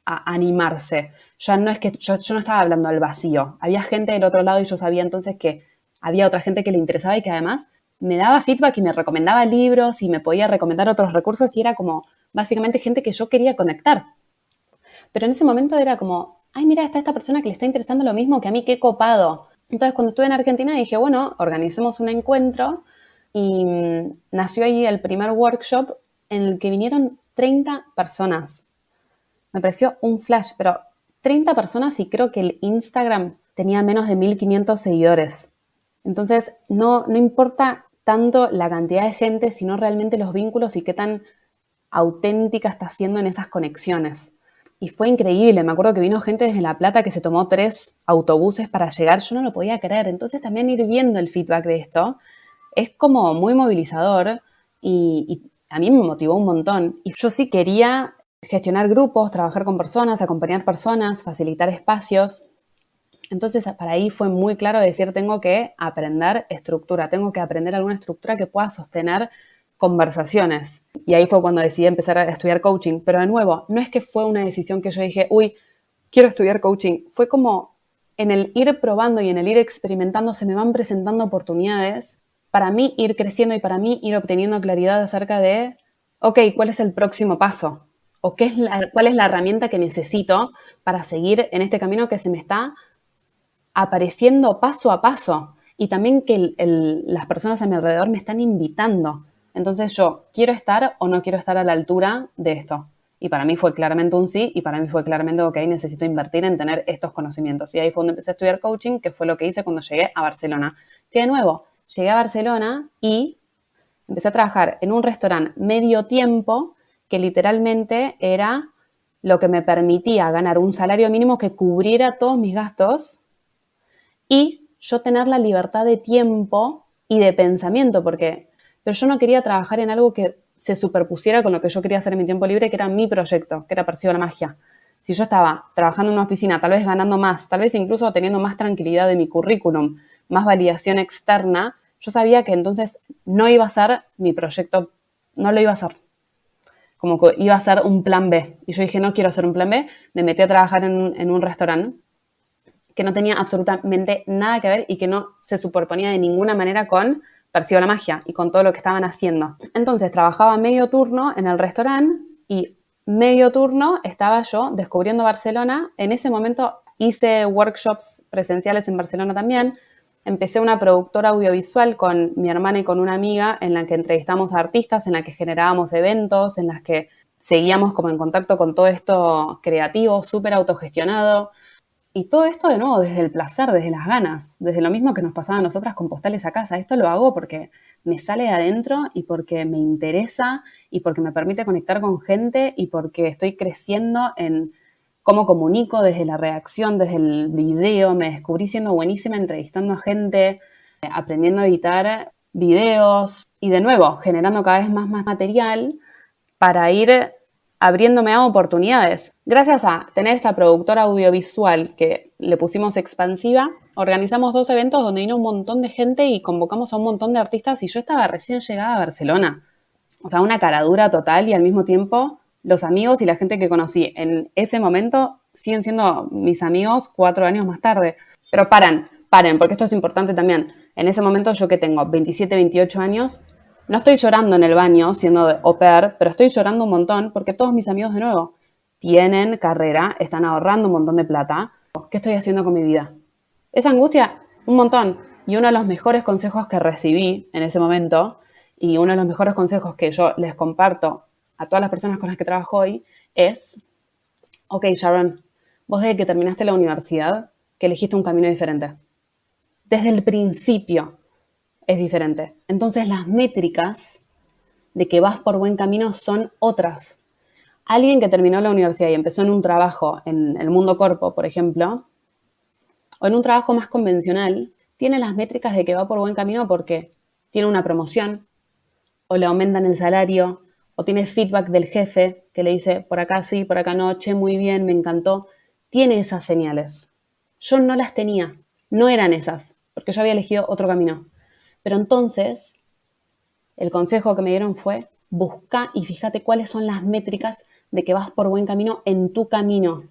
a animarse. Ya no es que yo no estaba hablando al vacío. Había gente del otro lado y yo sabía entonces que había otra gente que le interesaba y que además me daba feedback y me recomendaba libros y me podía recomendar otros recursos y era como básicamente gente que yo quería conectar. Pero en ese momento era como, ay, mira, está esta persona que le está interesando lo mismo que a mí, qué copado. Entonces, cuando estuve en Argentina dije, bueno, organicemos un encuentro y nació ahí el primer workshop en el que vinieron 30 personas. Me pareció un flash, pero 30 personas y creo que el Instagram tenía menos de 1500 seguidores. Entonces, no importa tanto la cantidad de gente, sino realmente los vínculos y qué tan auténtica está siendo en esas conexiones. Y fue increíble, me acuerdo que vino gente desde La Plata que se tomó 3 autobuses para llegar, yo no lo podía creer. Entonces también ir viendo el feedback de esto es como muy movilizador y a mí me motivó un montón. Y yo sí quería gestionar grupos, trabajar con personas, acompañar personas, facilitar espacios. Entonces para ahí fue muy claro decir, tengo que aprender estructura, tengo que aprender alguna estructura que pueda sostener conversaciones. Y ahí fue cuando decidí empezar a estudiar coaching. Pero de nuevo, no es que fue una decisión que yo dije, uy, quiero estudiar coaching. Fue como en el ir probando y en el ir experimentando se me van presentando oportunidades para mí ir creciendo y para mí ir obteniendo claridad acerca de, ok, ¿cuál es el próximo paso? ¿O cuál es la herramienta que necesito para seguir en este camino que se me está apareciendo paso a paso? Y también que las personas a mi alrededor me están invitando. Entonces yo, ¿quiero estar o no quiero estar a la altura de esto? Y para mí fue claramente un sí, y para mí fue claramente, ok, necesito invertir en tener estos conocimientos. Y ahí fue donde empecé a estudiar coaching, que fue lo que hice cuando llegué a Barcelona. Que de nuevo, llegué a Barcelona y empecé a trabajar en un restaurante medio tiempo, que literalmente era lo que me permitía ganar un salario mínimo que cubriera todos mis gastos y yo tener la libertad de tiempo y de pensamiento, pero yo no quería trabajar en algo que se superpusiera con lo que yo quería hacer en mi tiempo libre, que era mi proyecto, que era Percibo la Magia. Si yo estaba trabajando en una oficina, tal vez ganando más, tal vez incluso teniendo más tranquilidad de mi currículum, más validación externa, yo sabía que entonces no iba a ser mi proyecto, no lo iba a hacer. Como que iba a ser un plan B. Y yo dije, no quiero hacer un plan B. Me metí a trabajar en un restaurante que no tenía absolutamente nada que ver y que no se superponía de ninguna manera con Percibo la Magia y con todo lo que estaban haciendo. Entonces trabajaba medio turno en el restaurante y medio turno estaba yo descubriendo Barcelona. En ese momento hice workshops presenciales en Barcelona también. Empecé una productora audiovisual con mi hermana y con una amiga en la que entrevistamos a artistas, en la que generábamos eventos, en las que seguíamos como en contacto con todo esto creativo, súper autogestionado. Y todo esto de nuevo desde el placer, desde las ganas, desde lo mismo que nos pasaba a nosotras con Postales a Casa. Esto lo hago porque me sale de adentro y porque me interesa y porque me permite conectar con gente y porque estoy creciendo en cómo comunico desde la redacción, desde el video. Me descubrí siendo buenísima entrevistando a gente, aprendiendo a editar videos y de nuevo generando cada vez más material para ir abriéndome a oportunidades. Gracias a tener esta productora audiovisual que le pusimos expansiva, organizamos 2 eventos donde vino un montón de gente y convocamos a un montón de artistas y yo estaba recién llegada a Barcelona. O sea, una caradura total y al mismo tiempo los amigos y la gente que conocí en ese momento siguen siendo mis amigos 4 años más tarde. Pero paren, porque esto es importante también. En ese momento yo que tengo 27, 28 años, no estoy llorando en el baño siendo au pair, pero estoy llorando un montón porque todos mis amigos de nuevo tienen carrera, están ahorrando un montón de plata. ¿Qué estoy haciendo con mi vida? Esa angustia, un montón. Y uno de los mejores consejos que recibí en ese momento, y uno de los mejores consejos que yo les comparto a todas las personas con las que trabajo hoy, es, ok, Sharon, vos desde que terminaste la universidad, que elegiste un camino diferente. Desde el principio es diferente. Entonces las métricas de que vas por buen camino son otras. Alguien que terminó la universidad y empezó en un trabajo en el mundo corpo, por ejemplo, o en un trabajo más convencional, tiene las métricas de que va por buen camino porque tiene una promoción, o le aumentan el salario, o tiene feedback del jefe que le dice, por acá sí, por acá no, che, muy bien, me encantó. Tiene esas señales. Yo no las tenía, no eran esas, porque yo había elegido otro camino. Pero entonces, el consejo que me dieron fue, busca y fíjate cuáles son las métricas de que vas por buen camino en tu camino.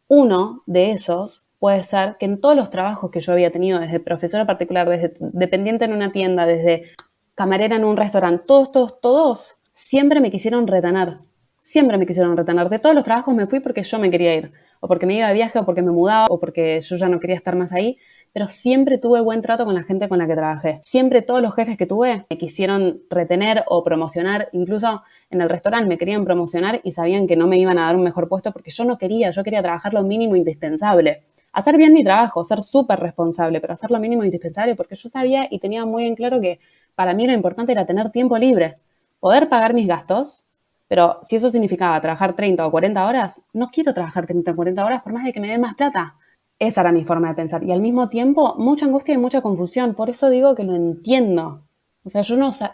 Uno de esos puede ser que en todos los trabajos que yo había tenido, desde profesora particular, desde dependiente en una tienda, desde camarera en un restaurante, todos, siempre me quisieron retener. Siempre me quisieron retener. De todos los trabajos me fui porque yo me quería ir, o porque me iba de viaje, o porque me mudaba, o porque yo ya no quería estar más ahí, pero siempre tuve buen trato con la gente con la que trabajé. Siempre todos los jefes que tuve me quisieron retener o promocionar, incluso en el restaurante me querían promocionar y sabían que no me iban a dar un mejor puesto porque yo quería trabajar lo mínimo indispensable. Hacer bien mi trabajo, ser súper responsable, pero hacer lo mínimo indispensable porque yo sabía y tenía muy en claro que para mí lo importante era tener tiempo libre, poder pagar mis gastos, pero si eso significaba trabajar 30 o 40 horas, no quiero trabajar 30 o 40 horas por más de que me den más plata. Esa era mi forma de pensar. Y al mismo tiempo, mucha angustia y mucha confusión. Por eso digo que lo entiendo. O sea, yo no sé.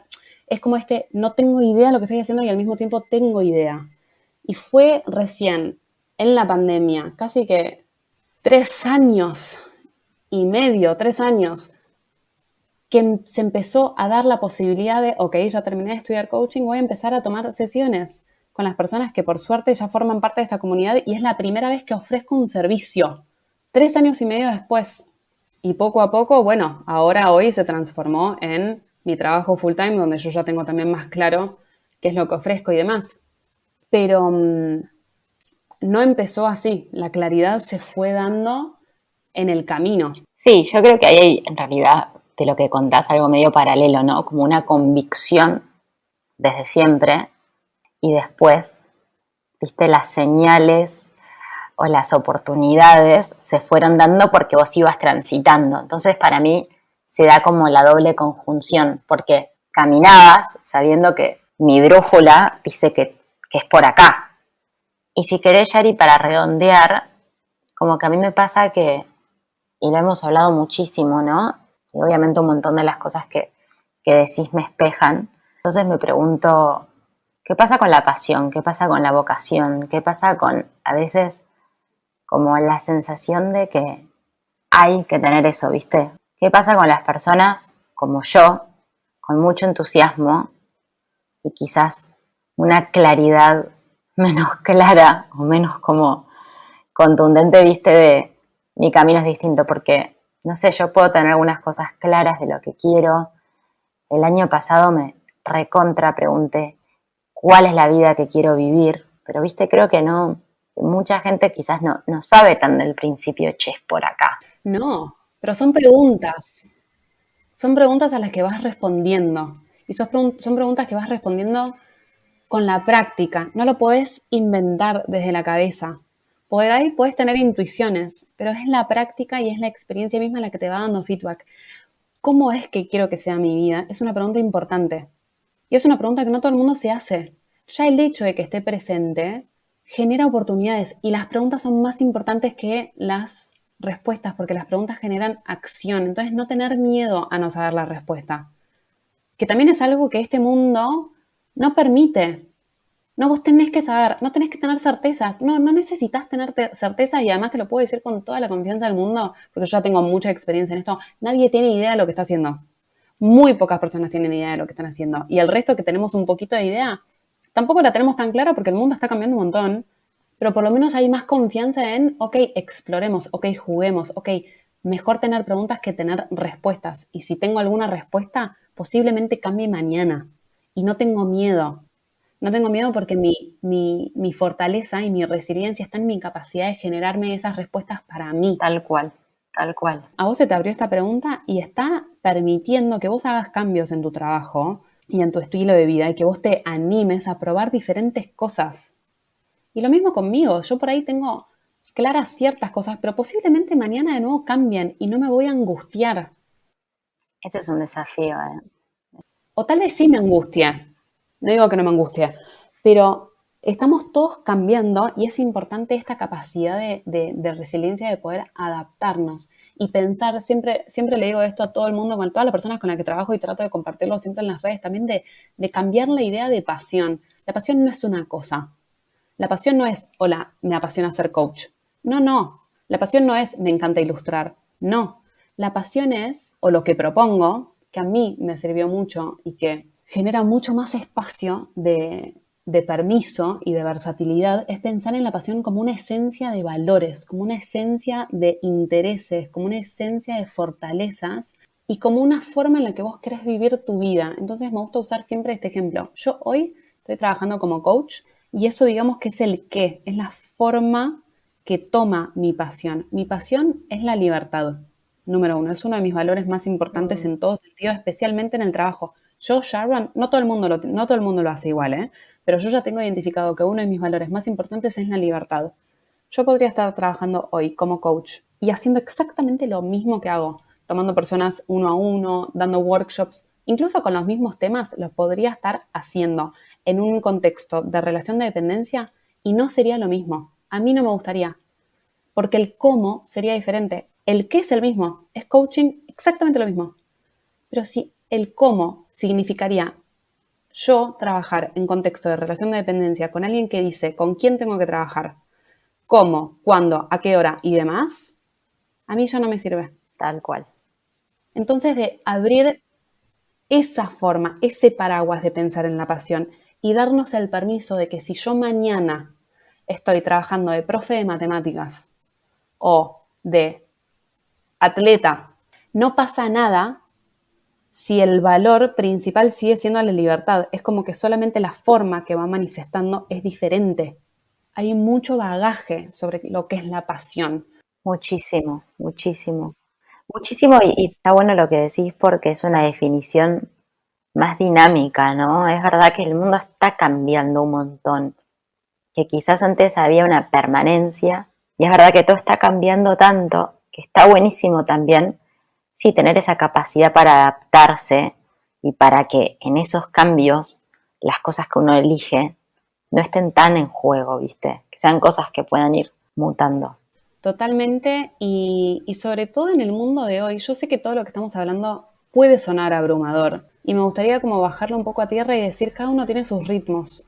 Es como no tengo idea de lo que estoy haciendo y al mismo tiempo tengo idea. Y fue recién, en la pandemia, casi que 3 años y medio, 3 años, que se empezó a dar la posibilidad de, ok, ya terminé de estudiar coaching, voy a empezar a tomar sesiones con las personas que por suerte ya forman parte de esta comunidad y es la primera vez que ofrezco un servicio. 3 años y medio después. Y poco a poco, bueno, ahora hoy se transformó en mi trabajo full time, donde yo ya tengo también más claro qué es lo que ofrezco y demás. Pero no empezó así. La claridad se fue dando en el camino. Sí, yo creo que ahí hay en realidad de lo que contás algo medio paralelo, ¿no? Como una convicción desde siempre y después, viste, las señales o las oportunidades se fueron dando porque vos ibas transitando. Entonces, para mí se da como la doble conjunción, porque caminabas sabiendo que mi brújula dice que es por acá. Y si querés, Yari, para redondear, como que a mí me pasa que, y lo hemos hablado muchísimo, ¿no? Y obviamente un montón de las cosas que decís me espejan. Entonces me pregunto, ¿qué pasa con la pasión? ¿Qué pasa con la vocación? ¿Qué pasa con, a veces, como la sensación de que hay que tener eso, ¿viste? ¿Qué pasa con las personas como yo, con mucho entusiasmo y quizás una claridad menos clara o menos como contundente, ¿viste? De mi camino es distinto porque, no sé, yo puedo tener algunas cosas claras de lo que quiero. El año pasado me recontra pregunté cuál es la vida que quiero vivir, pero, ¿viste? Creo que no, mucha gente quizás no sabe tan del principio, che, es por acá. No, pero son preguntas. Son preguntas a las que vas respondiendo. Y son preguntas que vas respondiendo con la práctica. No lo podés inventar desde la cabeza. Por ahí podés tener intuiciones, pero es la práctica y es la experiencia misma la que te va dando feedback. ¿Cómo es que quiero que sea mi vida? Es una pregunta importante. Y es una pregunta que no todo el mundo se hace. Ya el hecho de que esté presente genera oportunidades y las preguntas son más importantes que las respuestas porque las preguntas generan acción. Entonces no tener miedo a no saber la respuesta. Que también es algo que este mundo no permite. No, vos tenés que saber, no tenés que tener certezas. No necesitas tener certezas y además te lo puedo decir con toda la confianza del mundo porque yo ya tengo mucha experiencia en esto. Nadie tiene idea de lo que está haciendo. Muy pocas personas tienen idea de lo que están haciendo. Y el resto que tenemos un poquito de idea, tampoco la tenemos tan clara porque el mundo está cambiando un montón. Pero por lo menos hay más confianza en, ok, exploremos, ok, juguemos, ok, mejor tener preguntas que tener respuestas. Y si tengo alguna respuesta, posiblemente cambie mañana. Y no tengo miedo. No tengo miedo porque mi fortaleza y mi resiliencia está en mi capacidad de generarme esas respuestas para mí. Tal cual, tal cual. A vos se te abrió esta pregunta y está permitiendo que vos hagas cambios en tu trabajo y en tu estilo de vida y que vos te animes a probar diferentes cosas. Y lo mismo conmigo, yo por ahí tengo claras ciertas cosas, pero posiblemente mañana de nuevo cambien y no me voy a angustiar. Ese es un desafío, ¿eh? O tal vez sí me angustia, no digo que no me angustia, pero estamos todos cambiando y es importante esta capacidad de resiliencia de poder adaptarnos y pensar, siempre le digo esto a todo el mundo, con todas las personas con las que trabajo y trato de compartirlo siempre en las redes también, de cambiar la idea de pasión. La pasión no es una cosa. La pasión no es, hola, me apasiona ser coach. No, no. La pasión no es, me encanta ilustrar. No. La pasión es, o lo que propongo, que a mí me sirvió mucho y que genera mucho más espacio de permiso y de versatilidad, es pensar en la pasión como una esencia de valores, como una esencia de intereses, como una esencia de fortalezas y como una forma en la que vos querés vivir tu vida. Entonces me gusta usar siempre este ejemplo. Yo hoy estoy trabajando como coach y eso digamos que es el qué, es la forma que toma mi pasión. Mi pasión es la libertad, número uno. Es uno de mis valores más importantes en todo sentido, especialmente en el trabajo. Yo, Sharon, no todo el mundo lo hace igual, ¿eh? Pero yo ya tengo identificado que uno de mis valores más importantes es la libertad. Yo podría estar trabajando hoy como coach y haciendo exactamente lo mismo que hago, tomando personas uno a uno, dando workshops, incluso con los mismos temas, los podría estar haciendo en un contexto de relación de dependencia y no sería lo mismo. A mí no me gustaría, porque el cómo sería diferente. El qué es el mismo, es coaching exactamente lo mismo. Pero si el cómo significaría yo trabajar en contexto de relación de dependencia con alguien que dice con quién tengo que trabajar, cómo, cuándo, a qué hora y demás, a mí ya no me sirve. Tal cual. Entonces, de abrir esa forma, ese paraguas de pensar en la pasión y darnos el permiso de que si yo mañana estoy trabajando de profe de matemáticas o de atleta, no pasa nada si el valor principal sigue siendo la libertad. Es como que solamente la forma que va manifestando es diferente. Hay mucho bagaje sobre lo que es la pasión. Muchísimo, muchísimo. Muchísimo y está bueno lo que decís porque es una definición más dinámica, ¿no? Es verdad que el mundo está cambiando un montón, que quizás antes había una permanencia y es verdad que todo está cambiando tanto que está buenísimo también, sí, tener esa capacidad para adaptarse y para que en esos cambios las cosas que uno elige no estén tan en juego, ¿viste? Que sean cosas que puedan ir mutando. Totalmente, y sobre todo en el mundo de hoy, yo sé que todo lo que estamos hablando puede sonar abrumador y me gustaría como bajarlo un poco a tierra y decir, cada uno tiene sus ritmos.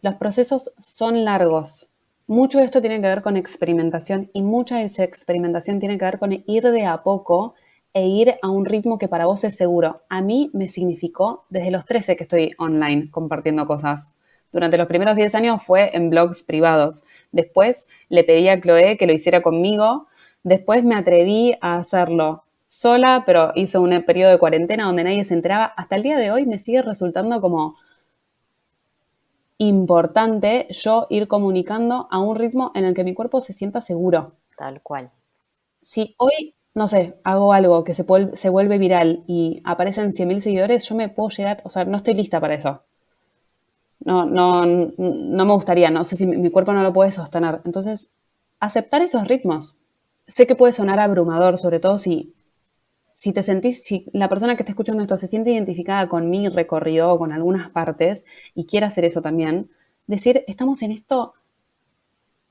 Los procesos son largos. Mucho de esto tiene que ver con experimentación y mucha de esa experimentación tiene que ver con ir de a poco e ir a un ritmo que para vos es seguro. A mí me significó desde los 13 que estoy online compartiendo cosas. Durante los primeros 10 años fue en blogs privados. Después le pedí a Chloe que lo hiciera conmigo. Después me atreví a hacerlo sola, pero hice un periodo de cuarentena donde nadie se enteraba. Hasta el día de hoy me sigue resultando como importante yo ir comunicando a un ritmo en el que mi cuerpo se sienta seguro. Tal cual. Si hoy, no sé, hago algo que se vuelve viral y aparecen 100.000 seguidores, yo me puedo llegar, o sea, no estoy lista para eso. No me gustaría, no sé si mi cuerpo no lo puede sostener. Entonces, aceptar esos ritmos. Sé que puede sonar abrumador, sobre todo si te sentís, si la persona que está escuchando esto se siente identificada con mi recorrido o con algunas partes y quiere hacer eso también, decir, estamos en esto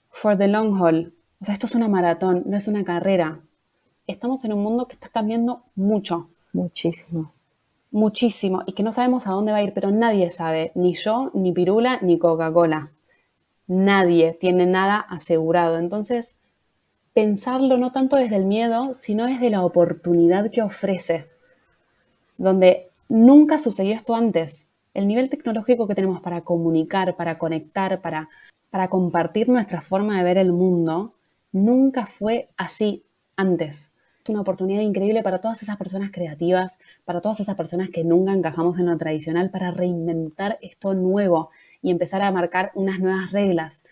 for the long haul. O sea, esto es una maratón, no es una carrera. Estamos en un mundo que está cambiando mucho, Muchísimo. muchísimo, y que no sabemos a dónde va a ir, pero nadie sabe, ni yo, ni Pirula, ni Coca-Cola. Nadie tiene nada asegurado. Entonces, pensarlo no tanto desde el miedo, sino desde la oportunidad que ofrece, donde nunca sucedió esto antes. El nivel tecnológico que tenemos para comunicar, para conectar, para compartir nuestra forma de ver el mundo, nunca fue así antes. Es una oportunidad increíble para todas esas personas creativas, para todas esas personas que nunca encajamos en lo tradicional, para reinventar esto nuevo. y empezar a marcar unas nuevas reglas.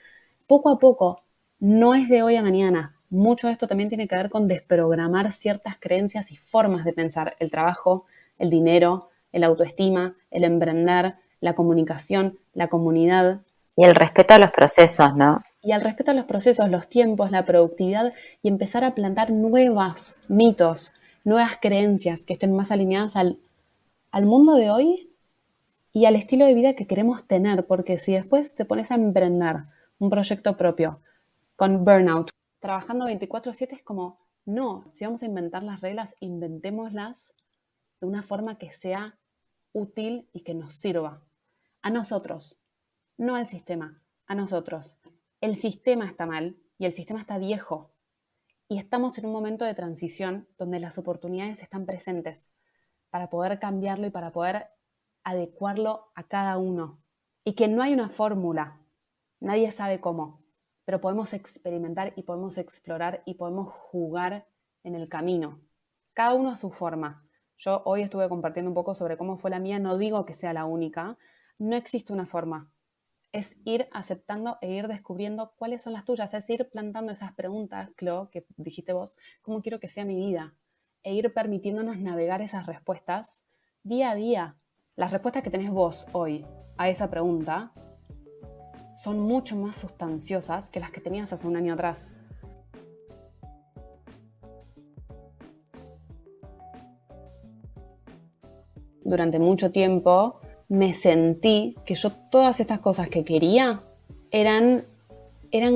Poco a poco, no es de hoy a mañana. Mucho de esto también tiene que ver con desprogramar ciertas creencias y formas de pensar el trabajo, el dinero, el autoestima, el emprender, la comunicación, la comunidad. Y el respeto a los procesos, ¿no? Y al respeto a los procesos, los tiempos, la productividad y empezar a plantar nuevos mitos, nuevas creencias que estén más alineadas al mundo de hoy y al estilo de vida que queremos tener, porque si después te pones a emprender un proyecto propio con burnout, trabajando 24/7 es como, no, si vamos a inventar las reglas, inventémoslas de una forma que sea útil y que nos sirva. A nosotros, no al sistema, a nosotros. El sistema está mal y el sistema está viejo y estamos en un momento de transición donde las oportunidades están presentes para poder cambiarlo y para poder adecuarlo a cada uno. Y que no hay una fórmula, nadie sabe cómo, pero podemos experimentar y podemos explorar y podemos jugar en el camino. Cada uno a su forma. Yo hoy estuve compartiendo un poco sobre cómo fue la mía, no digo que sea la única, no existe una forma. Es ir aceptando e ir descubriendo cuáles son las tuyas, es ir plantando esas preguntas, Clo, que dijiste vos, ¿cómo quiero que sea mi vida? E ir permitiéndonos navegar esas respuestas día a día. Las respuestas que tenés vos hoy a esa pregunta son mucho más sustanciosas que las que tenías hace un año atrás. Durante mucho tiempo me sentí que yo todas estas cosas que quería eran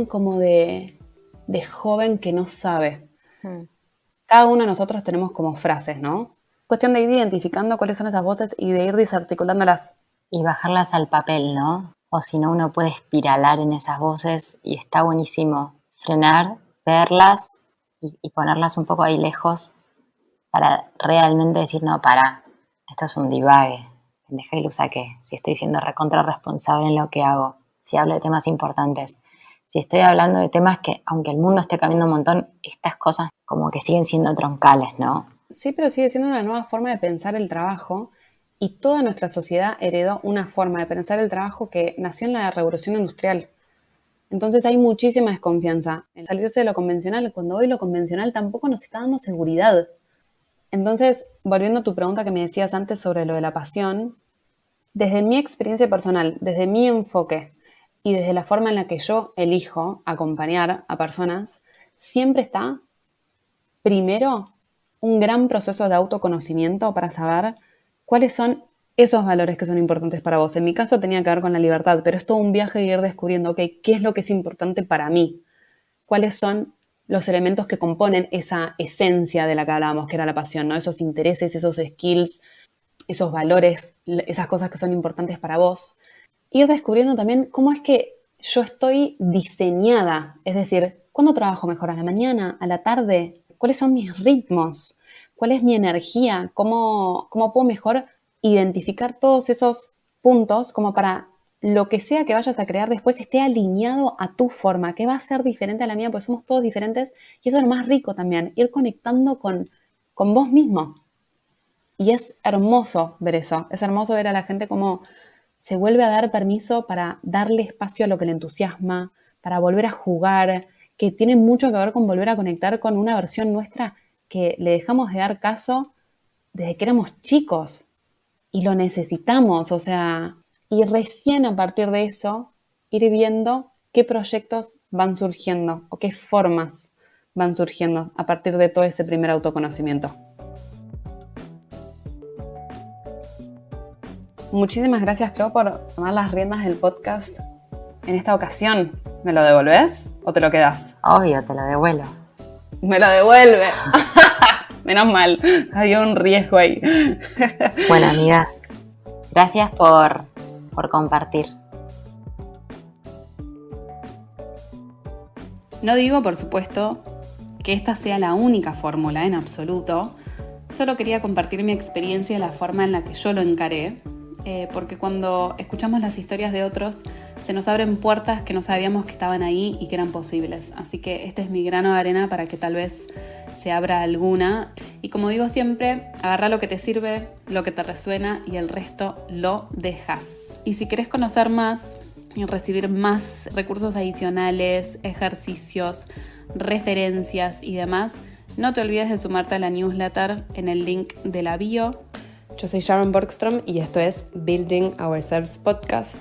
como de joven que no sabe. Cada uno de nosotros tenemos como frases, ¿no? Cuestión de ir identificando cuáles son esas voces y de ir desarticulándolas. Y bajarlas al papel, ¿no? O si no, uno puede espiralar en esas voces y está buenísimo frenar, verlas y ponerlas un poco ahí lejos para realmente decir, no, pará, esto es un divague. Deja y lo saqué. Si estoy siendo recontra responsable en lo que hago, si hablo de temas importantes, si estoy hablando de temas que, aunque el mundo esté cambiando un montón, estas cosas como que siguen siendo troncales, ¿no? Sí, pero sigue siendo una nueva forma de pensar el trabajo y toda nuestra sociedad heredó una forma de pensar el trabajo que nació en la revolución industrial. Entonces hay muchísima desconfianza en salirse de lo convencional, cuando hoy lo convencional tampoco nos está dando seguridad. Entonces, volviendo a tu pregunta que me decías antes sobre lo de la pasión, desde mi experiencia personal, desde mi enfoque y desde la forma en la que yo elijo acompañar a personas, siempre está, primero, un gran proceso de autoconocimiento para saber cuáles son esos valores que son importantes para vos. En mi caso tenía que ver con la libertad, pero es todo un viaje de ir descubriendo, ok, ¿qué es lo que es importante para mí? ¿Cuáles son los elementos que componen esa esencia de la que hablábamos, que era la pasión, ¿no? Esos intereses, esos skills, esos valores, esas cosas que son importantes para vos. Ir descubriendo también cómo es que yo estoy diseñada, es decir, ¿cuándo trabajo mejor? ¿A la mañana? ¿A la tarde? ¿Cuáles son mis ritmos? ¿Cuál es mi energía? ¿Cómo puedo mejor identificar todos esos puntos como para lo que sea que vayas a crear después esté alineado a tu forma, que va a ser diferente a la mía, porque somos todos diferentes y eso es lo más rico también, ir conectando con vos mismo. Y es hermoso ver eso, es hermoso ver a la gente cómo se vuelve a dar permiso para darle espacio a lo que le entusiasma, para volver a jugar, que tiene mucho que ver con volver a conectar con una versión nuestra que le dejamos de dar caso desde que éramos chicos y lo necesitamos, o sea, y recién a partir de eso ir viendo qué proyectos van surgiendo o qué formas van surgiendo a partir de todo ese primer autoconocimiento. Muchísimas gracias, Clo, por tomar las riendas del podcast en esta ocasión. ¿Me lo devolvés o te lo quedás? Obvio, te lo devuelvo. ¡Me lo devuelve! Menos mal, había un riesgo ahí. Bueno, amiga, gracias por compartir. No digo, por supuesto, que esta sea la única fórmula en absoluto. Solo quería compartir mi experiencia y la forma en la que yo lo encaré. Porque cuando escuchamos las historias de otros se nos abren puertas que no sabíamos que estaban ahí y que eran posibles. Así que este es mi grano de arena para que tal vez se abra alguna. Y como digo siempre, agarra lo que te sirve, lo que te resuena y el resto lo dejas. Y si querés conocer más, y recibir más recursos adicionales, ejercicios, referencias y demás, no te olvides de sumarte a la newsletter en el link de la bio. Yo soy Sharon Borgstrom y esto es Building Ourselves Podcast.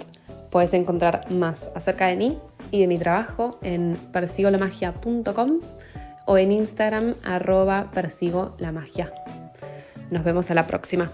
Puedes encontrar más acerca de mí y de mi trabajo en persigolamagia.com o en Instagram @persigolamagia. Nos vemos a la próxima.